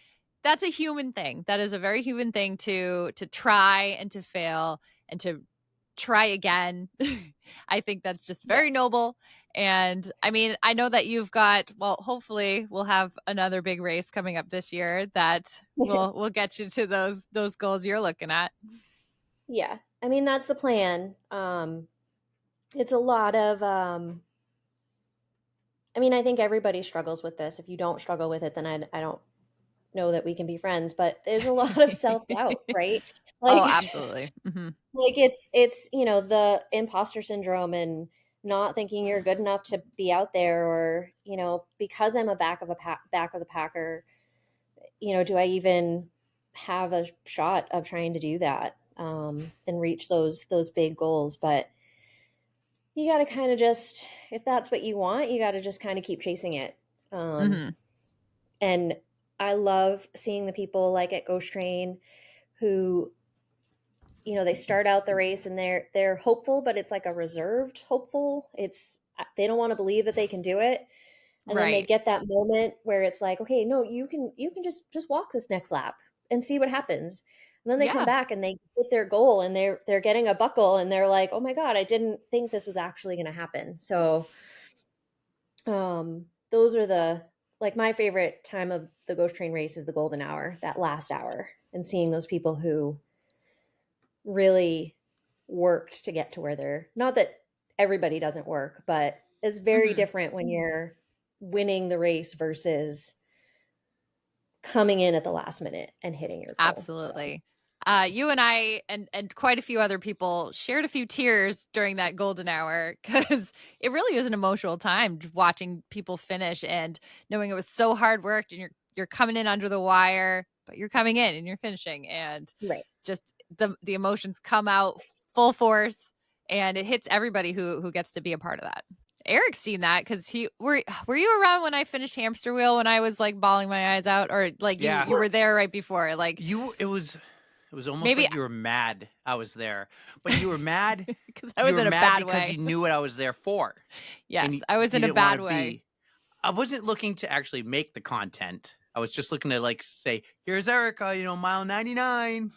that's a human thing. That is a very human thing to try and to fail and to try again. I think that's just very noble. And I mean, I know that you've got, well, hopefully we'll have another big race coming up this year that will get you to those goals you're looking at. Yeah. I mean, that's the plan. It's a lot of I mean, I think everybody struggles with this. If you don't struggle with it, then I don't know that we can be friends, but there's a lot of self-doubt, right? Like, oh, absolutely. Like it's the imposter syndrome and not thinking you're good enough to be out there, or because I'm a back of the packer, do I even have a shot of trying to do that and reach those big goals? But you got to kind of just, if that's what you want, you got to just kind of keep chasing it. And I love seeing the people like at Ghost Train who, they start out the race and they're hopeful, but it's like a reserved hopeful. They don't want to believe that they can do it. And then they get that moment where it's like, okay, no, you can just walk this next lap and see what happens. And then they come back and they hit their goal and they're getting a buckle and they're like, oh my God, I didn't think this was actually going to happen. So, those are my favorite time of the Ghost Train race is the golden hour, that last hour, and seeing those people who really worked to get to where they're, not that everybody doesn't work, but it's very different when you're winning the race versus coming in at the last minute and hitting your goal. Absolutely. So. You and I and quite a few other people shared a few tears during that golden hour because it really is an emotional time watching people finish and knowing it was so hard work and you're coming in under the wire, but you're coming in and you're finishing and just the emotions come out full force and it hits everybody who gets to be a part of that. Eric's seen that because were you around when I finished Hamster Wheel when I was like bawling my eyes out, or like you were there right before? Like it was almost like you were mad I was there, but you were mad because I was in a bad way because you knew what I was there for. Yes, I was in a bad way. I wasn't looking to actually make the content. I was just looking to like say, here's Erika, mile 99.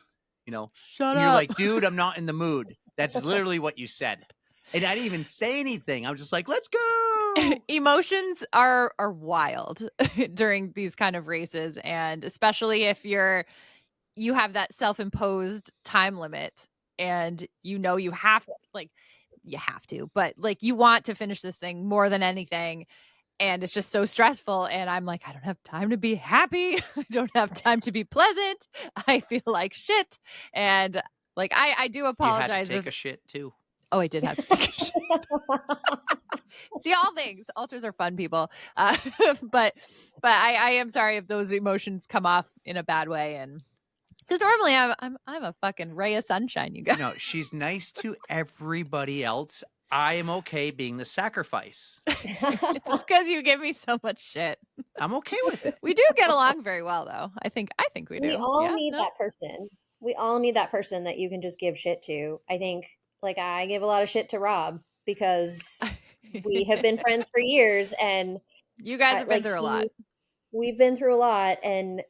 Shut up. You're like, dude, I'm not in the mood. That's literally what you said. And I didn't even say anything. I was just like, let's go. Emotions are wild during these kind of races. And especially if you have that self-imposed time limit and you have to, but like you want to finish this thing more than anything. And it's just so stressful. And I'm like, I don't have time to be happy. I don't have time to be pleasant. I feel like shit. And like, I do apologize. You had to take a shit too. Oh, I did have to take a shit. See, all things. Ultras are fun, people. But I am sorry if those emotions come off in a bad way. And because normally I'm a fucking ray of sunshine, you guys. No, she's nice to everybody else. I am okay being the sacrifice. It's because you give me so much shit. I'm okay with it. We do get along very well, though. I think we do. We all need that person. We all need that person that you can just give shit to. I think, like, I give a lot of shit to Rob because we have been friends for years, and you guys have been through a lot. We've been through a lot, and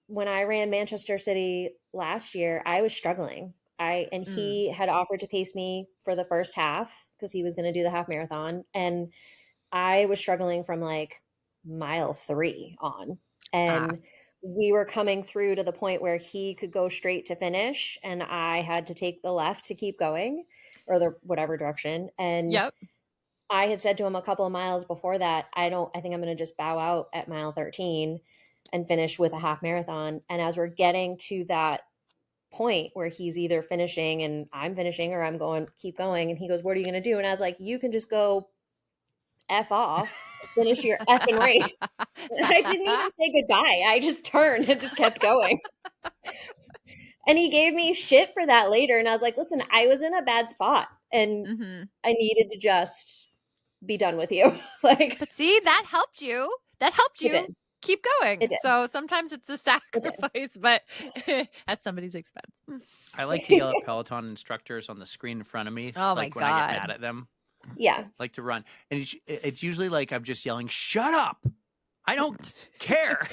when I ran Manchester City last year, I was struggling. He had offered to pace me for the first half because he was going to do the half marathon, and I was struggling from like mile 3 on, and we were coming through to the point where he could go straight to finish, and I had to take the left to keep going, or the whatever direction. And I had said to him a couple of miles before that, I think I'm going to just bow out at mile 13 and finish with a half marathon. And as we're getting to that point where he's either finishing and I'm finishing, or I'm going, keep going. And he goes, what are you going to do? And I was like, you can just go F off, finish your effing race. And I didn't even say goodbye. I just turned and just kept going. And he gave me shit for that later. And I was like, listen, I was in a bad spot and I needed to just be done with you. But see, that helped you. Keep going. So sometimes it's a sacrifice, but at somebody's expense. I like to yell at Peloton instructors on the screen in front of me. Oh my God. When I get mad at them. Yeah. I like to run. And it's usually like I'm just yelling, shut up. I don't care.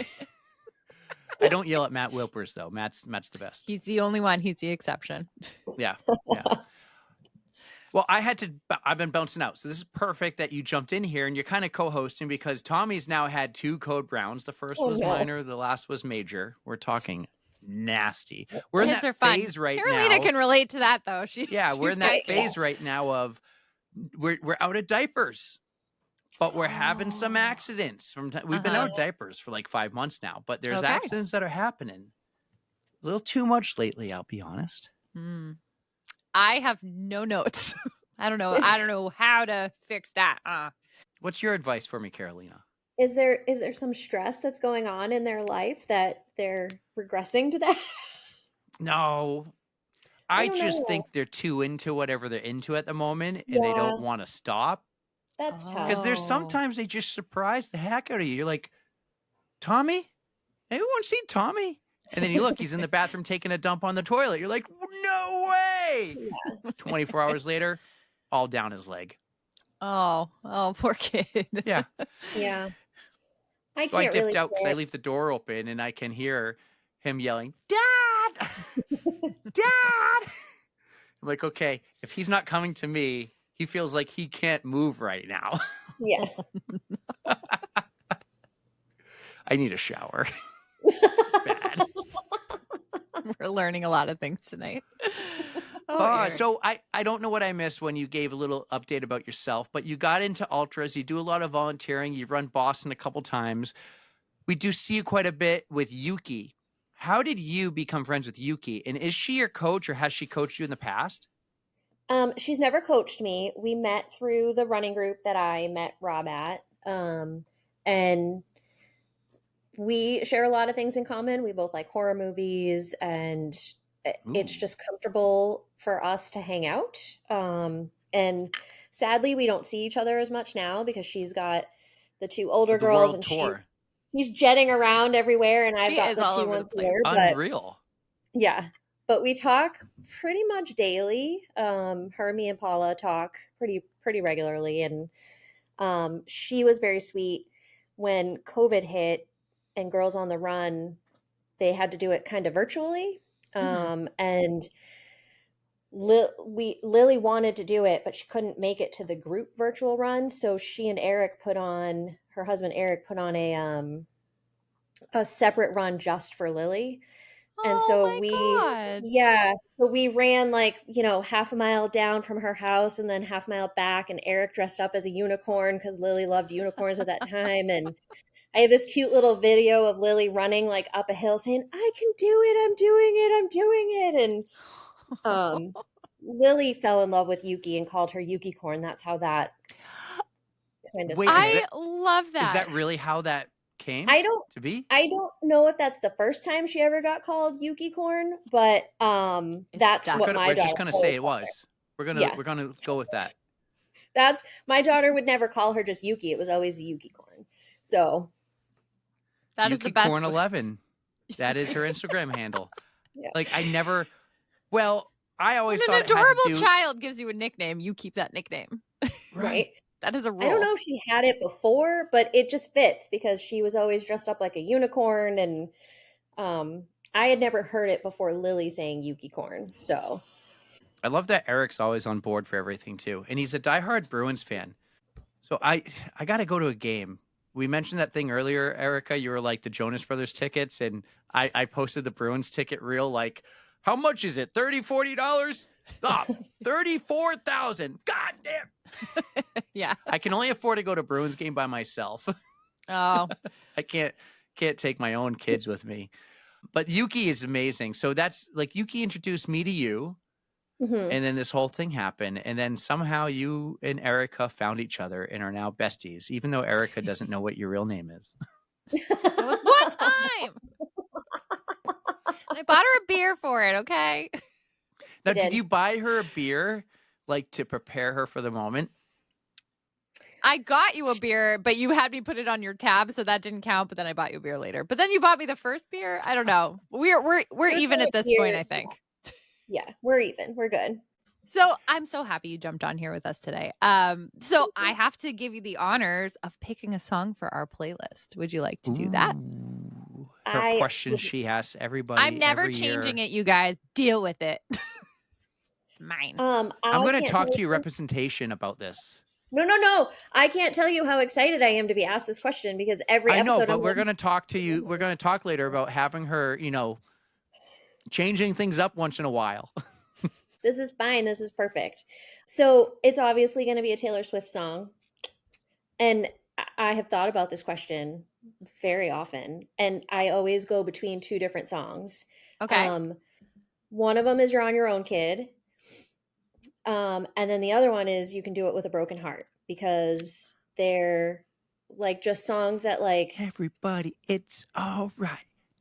I don't yell at Matt Wilpers, though. Matt's the best. He's the only one. He's the exception. Yeah. Well, I've been bouncing out. So this is perfect that you jumped in here and you're kind of co-hosting because Tommy's now had 2 code browns. The first was minor. The last was major. We're talking nasty. We're Kids in that phase right now. Carolina can relate to that, though. We're in that phase right now of we're out of diapers, but we're having some accidents. We've been out of diapers for like 5 months now, but there's accidents that are happening. A little too much lately, I'll be honest. I have no notes. I don't know how to fix that. What's your advice for me, Carolina? Is there some stress that's going on in their life that they're regressing to that? No. I just think they're too into whatever they're into at the moment and they don't want to stop. That's tough. Because there's sometimes they just surprise the heck out of you. You're like, Tommy? Anyone see Tommy? And then you look, he's in the bathroom taking a dump on the toilet. You're like, no way. 24 hours later, all down his leg. Oh, poor kid. Yeah. Yeah. I dipped out because I leave the door open and I can hear him yelling, Dad! Dad! I'm like, okay, if he's not coming to me, he feels like he can't move right now. Yeah. I need a shower. Bad. We're learning a lot of things tonight. So I don't know what I missed when you gave a little update about yourself, but you got into ultras. You do a lot of volunteering. You've run Boston a couple times. We do see you quite a bit with Yuki. How did you become friends with Yuki? And is she your coach, or has she coached you in the past? She's never coached me. We met through the running group that I met Rob at. And we share a lot of things in common. We both like horror movies, and it's just comfortable for us to hang out. And sadly, we don't see each other as much now because she's got the two older girls, and she's jetting around everywhere, and I've got the two ones here. Unreal. Yeah, but we talk pretty much daily. Her, me, and Paula talk pretty regularly, and she was very sweet when COVID hit and Girls on the Run. They had to do it kind of virtually, and Lily wanted to do it, but she couldn't make it to the group virtual run. So she and her husband Eric put on a separate run just for Lily. And so so we ran like, half a mile down from her house and then half a mile back, and Eric dressed up as a unicorn because Lily loved unicorns at that time. And I have this cute little video of Lily running like up a hill saying, "I can do it. I'm doing it. I'm doing it." And Lily fell in love with Yuki and called her Yuki Corn. That's how that kind of I love that. Is that really how that came to be? I don't know if that's the first time she ever got called Yuki Corn, but that's what my daughter. We're just gonna say it was. We're gonna go with that. That's my daughter would never call her just Yuki. It was always Yuki Corn. So that Yuki is the best. Corn 11. That is her Instagram handle. Yeah. Like I always when thought an adorable child gives you a nickname, you keep that nickname. Right. That is a rule. I don't know if she had it before, but it just fits because she was always dressed up like a unicorn, and I had never heard it before Lily saying Yuki Corn. So I love that Eric's always on board for everything too, and he's a diehard Bruins fan. So I got to go to a game. We mentioned that thing earlier, Erika. You were like the Jonas Brothers tickets, and I posted the Bruins ticket reel. Like, how much is it? $30, $40? Oh, 34,000. God damn. Yeah. I can only afford to go to Bruins game by myself. Oh. I can't take my own kids with me. But Yuki is amazing. So that's like Yuki introduced me to you. And then this whole thing happened. And then somehow you and Erika found each other and are now besties, even though Erika doesn't know what your real name is. That was one time. I bought her a beer for it, okay? Now, did you buy her a beer, like, to prepare her for the moment? I got you a beer, but you had me put it on your tab, so that didn't count. But then I bought you a beer later. But then you bought me the first beer. I don't know. We're even at this point, I think. Yeah, we're even. We're good. So I'm so happy you jumped on here with us today. So I have to give you the honors of picking a song for our playlist. Would you like to do that? Her question she asks everybody. I'm never changing it, you guys. Deal with it. It's mine. I'm going to talk to your representation about this. No. I can't tell you how excited I am to be asked this question because every episode. I know, but we're going to talk to you. We're going to talk later about having her, changing things up once in a while. This is fine. This is perfect. So it's obviously going to be a Taylor Swift song. And I have thought about this question very often. And I always go between two different songs. Okay. One of them is You're on Your Own, Kid. And then the other one is You Can Do It With a Broken Heart, because they're like just songs that like everybody, it's all right.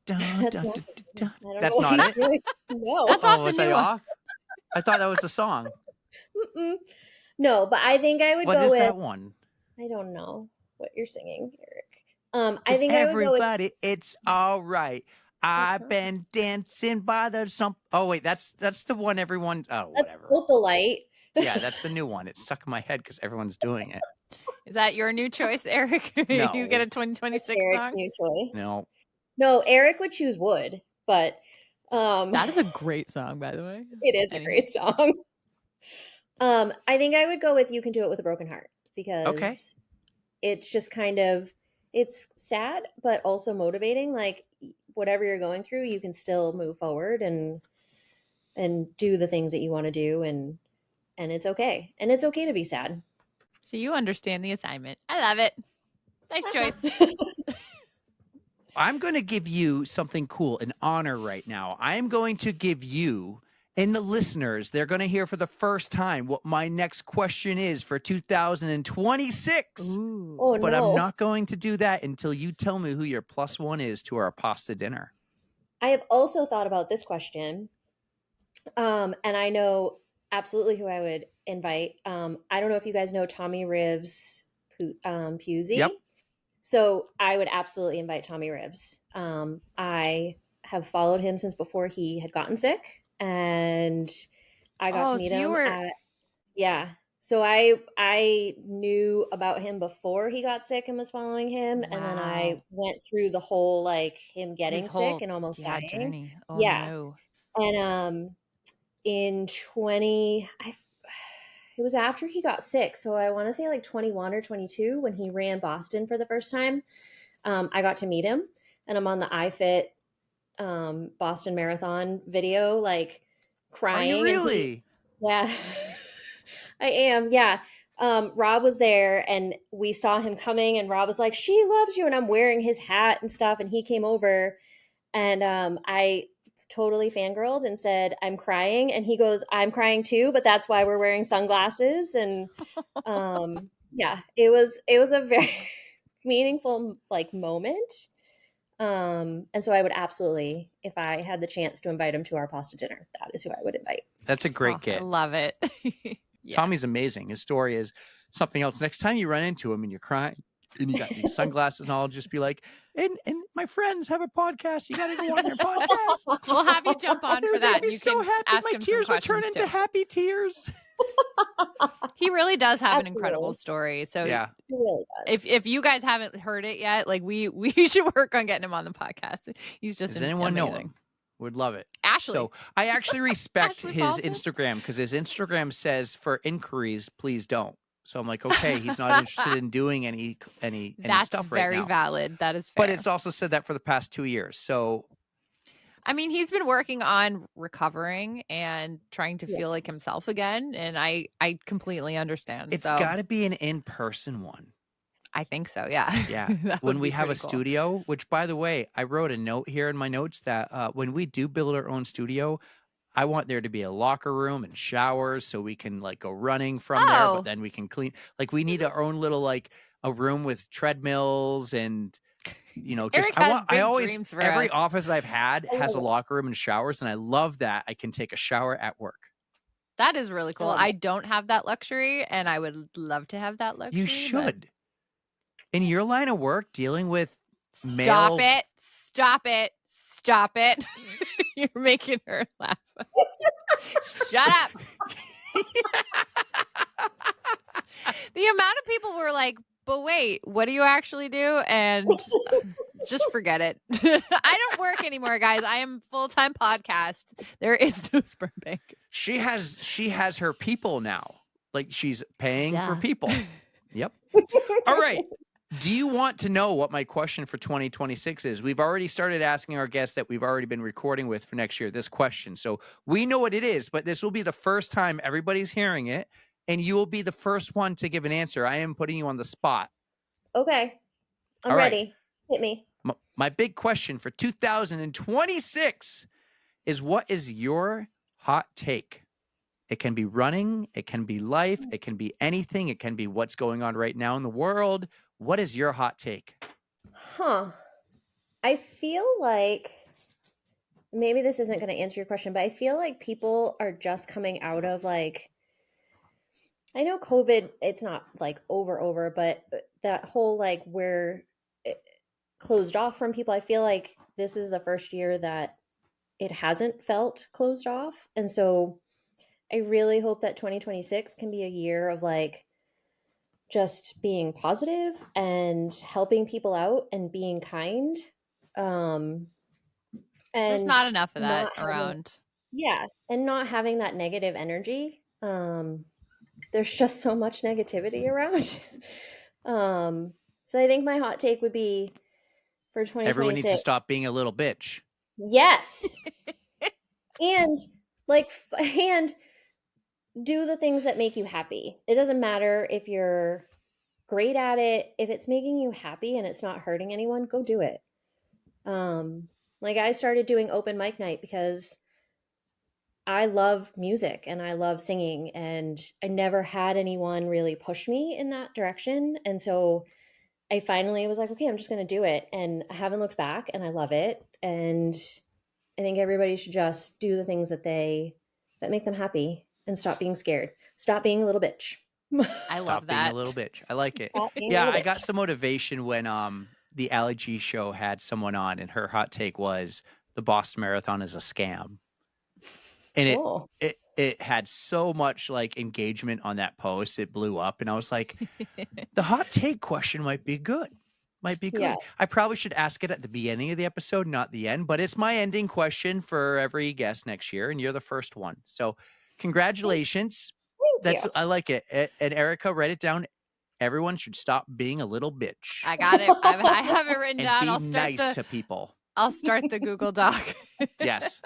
That's not it. No. That's off the new off? I thought that was the song. No, but I think I would go with. What is that one? I don't know what you're singing, Eric. I think I would go with. Everybody, it's all right. I've been dancing by the some. Oh wait, that's the one everyone. Oh, that's whatever. Opalite. Yeah, that's the new one. It's stuck in my head because everyone's doing it. Is that your new choice, Eric? No. You get a 2026 Eric's song? new choice. No, Eric would choose Wood, but that is a great song, by the way. It is a great song. I think I would go with You Can Do It With a Broken Heart, because it's just kind of, it's sad, but also motivating. Like whatever you're going through, you can still move forward. And do the things that you want to do, and it's okay. And it's okay to be sad. So you understand the assignment. I love it. Nice choice. I'm going to give you something cool, an honor right now. I am going to give you and the listeners, they're going to hear for the first time what my next question is for 2026. Ooh. Oh, but no. I'm not going to do that until you tell me who your +1 is to our pasta dinner. I have also thought about this question. And I know absolutely who I would invite. I don't know if you guys know Tommy Rivs Pusey. Yep. So I would absolutely invite Tommy Rivs. I have followed him since before he had gotten sick, and I got to meet him yeah. So I knew about him before he got sick and was following him. Wow. And then I went through the whole, like, him getting sick and almost dying journey. Oh, yeah. No. And in it was after he got sick. So I want to say like 21 or 22 when he ran Boston for the first time. I got to meet him, and I'm on the iFit Boston Marathon video, like crying. Are you really? Yeah, I am. Yeah. Rob was there, and we saw him coming, and Rob was like, "She loves you." And I'm wearing his hat and stuff. And he came over, and I totally fangirled and said, "I'm crying." And he goes, "I'm crying too, but that's why we're wearing sunglasses." And yeah, it was a very meaningful, like, moment. And so I would absolutely, if I had the chance to invite him to our pasta dinner, that is who I would invite. That's a great get. I love it. Yeah. Tommy's amazing. His story is something else. Next time you run into him and you're crying and you got these sunglasses and I'll just be like, and my friends have a podcast. You got to go on their podcast. We'll have you jump on for that. You so happy. My tears will turn into happy tears. He really does have an incredible story. So yeah, he really does. If you guys haven't heard it yet, like we should work on getting him on the podcast. He's just Does anyone know him? Would love it. Ashley. So I actually respect his Instagram, because his Instagram says for inquiries, please don't. So I'm like, okay, he's not interested in doing any stuff right now. That's very valid. That is fair. But it's also said that for the past 2 years. So I mean, he's been working on recovering and trying to feel like himself again. And I completely understand. It's got to be an in-person one. I think so. Yeah. Yeah. When we have a studio, which, by the way, I wrote a note here in my notes that when we do build our own studio, I want there to be a locker room and showers so we can, like, go running from there, but then we can clean. Like, we need our own little, like, a room with treadmills and, you know, just every office I've had has a locker room and showers, and I love that I can take a shower at work. That is really cool. I don't have that luxury, and I would love to have that luxury. You should. In your line of work, dealing with Stop it. You're making her laugh. Shut up. The amount of people were like, but wait, what do you actually do? And just forget it. I don't work anymore, guys. I am full-time podcast. There is no sperm bank. She has her people now. Like, she's paying for people. Yep. All right. Do you want to know what my question for 2026 is? We've already started asking our guests that we've already been recording with for next year this question. So we know what it is, but this will be the first time everybody's hearing it, and you will be the first one to give an answer. I am putting you on the spot. Okay. I'm ready. Hit me. My big question for 2026 is, what is your hot take? It can be running. It can be life. It can be anything. It can be what's going on right now in the world. What is your hot take? I feel like maybe this isn't going to answer your question, but I feel like people are just coming out of, like, I know COVID, it's not like over, but that whole, like, we're closed off from people. I feel like this is the first year that it hasn't felt closed off. And so I really hope that 2026 can be a year of, like, just being positive and helping people out and being kind. And there's not enough of that around. And not having that negative energy. There's just so much negativity around. So I think my hot take would be for 2026. Everyone needs to stop being a little bitch. Yes. And Like, and do the things that make you happy. It doesn't matter if you're great at it. If it's making you happy and it's not hurting anyone, go do it. Like I started doing open mic night because I love music and I love singing, and I never had anyone really push me in that direction. And so I finally was like, okay, I'm just going to do it. And I haven't looked back, and I love it. And I think everybody should just do the things that make them happy and stop being scared. Stop being a little bitch. I Stop love being that. a little bitch. I like it. Stop being a Yeah, little I got bitch. some motivation when the Ali G show had someone on, and her hot take was the Boston Marathon is a scam. And Cool. it had so much like engagement on that post, it blew up, and I was like, the hot take question might be good. Might be good. Yeah. I probably should ask it at the beginning of the episode, not the end, but it's my ending question for every guest next year, and you're the first one. So congratulations. Thank you. I like it. And Erika, write it down. Everyone should stop being a little bitch. I got it. I have it written and down. be I'll start nice to people. I'll start the Google Doc. Yes.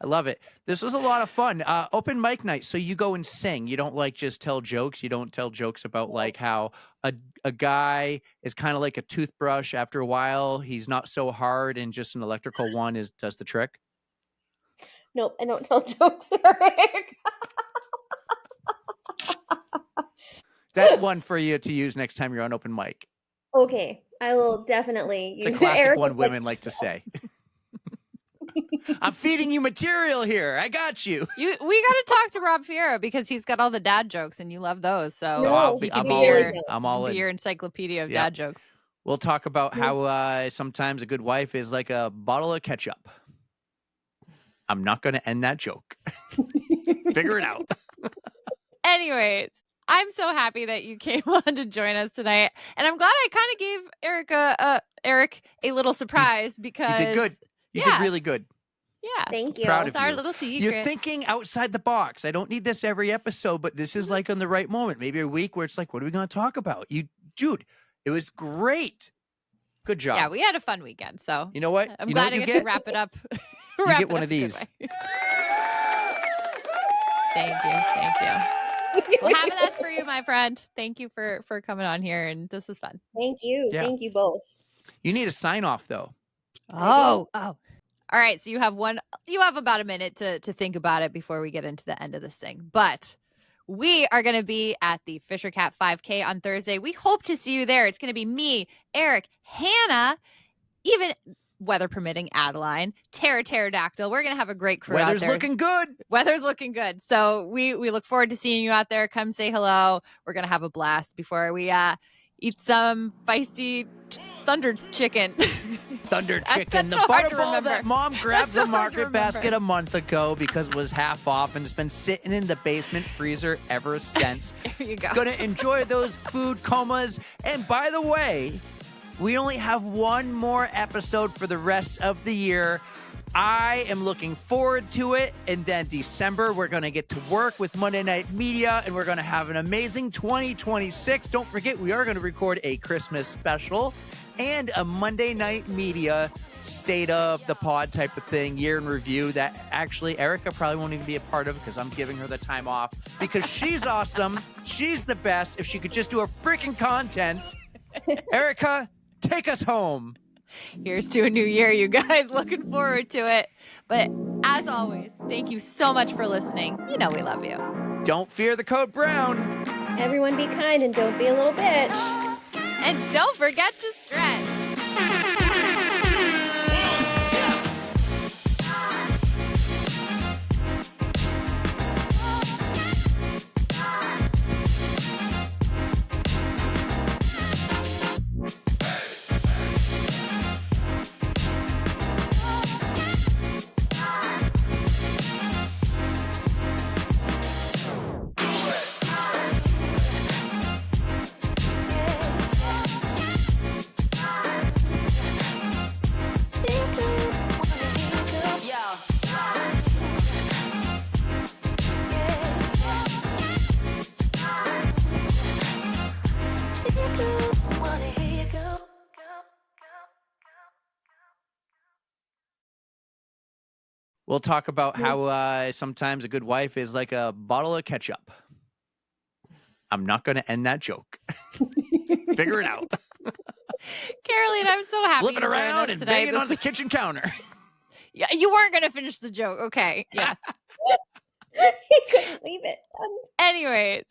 I love it. This was a lot of fun. Open mic night. So you go and sing. You don't like just tell jokes. You don't tell jokes about like how a guy is kind of like a toothbrush. After a while, he's not so hard, and just an electrical one does the trick. Nope, I don't tell jokes, Eric. That's one for you to use next time you're on open mic. Okay, I will definitely use It's a classic Eric one women like to say. I'm feeding you material here. I got you. We got to talk to Rob Fiera because he's got all the dad jokes and you love those. So No, I'm all in. Your encyclopedia of dad jokes. We'll talk about how sometimes a good wife is like a bottle of ketchup. I'm not going to end that joke. Figure it out. Anyways, I'm so happy that you came on to join us tonight. And I'm glad I kind of gave Eric a little surprise because you did good. You did really good. Yeah. Thank you. Proud of it's our you. little secret. You're thinking outside the box. I don't need this every episode, but this is like on the right moment. Maybe a week where it's like, what are we going to talk about? Dude, it was great. Good job. Yeah, we had a fun weekend. So you know what? I'm glad I get to wrap it up. You get one of these. Thank you. Well, have that for you, my friend. Thank you for coming on here, and this was fun. Thank you. Yeah. Thank you both. You need a sign off though. Oh. All right, so you have about a minute to think about it before we get into the end of this thing. But we are going to be at the Fisher Cat 5K on Thursday. We hope to see you there. It's going to be me, Eric, Hannah, even weather permitting, Adeline, Pterodactyl. We're going to have a great crew out there. Weather's looking good. Weather's looking good. So we look forward to seeing you out there. Come say hello. We're going to have a blast before we eat some feisty thunder chicken. Thunder chicken. That's the so hard to butterball remember. that mom grabbed That's so the hard to market basket remember. a month ago because it was half off, and it's been sitting in the basement freezer ever since. There you go. Gonna enjoy those food comas. And by the way, we only have one more episode for the rest of the year. I am looking forward to it. And then December, we're going to get to work with Monday Night Media, and we're going to have an amazing 2026. Don't forget, we are going to record a Christmas special and a Monday Night Media state of the pod type of thing, year in review, that actually Erika probably won't even be a part of because I'm giving her the time off because she's awesome. She's the best. If she could just do her freaking content. Erika, take us home. Here's to a new year, you guys. Looking forward to it. But as always, thank you so much for listening. You know we love you. Don't fear the code brown. Everyone be kind and don't be a little bitch. And don't forget to stretch. We'll talk about how sometimes a good wife is like a bottle of ketchup. I'm not going to end that joke. Figure it out. Caroline, I'm so happy. Flip it around and bang it on the kitchen counter. Yeah, you weren't going to finish the joke. Okay. Yeah. He couldn't leave it. Anyways,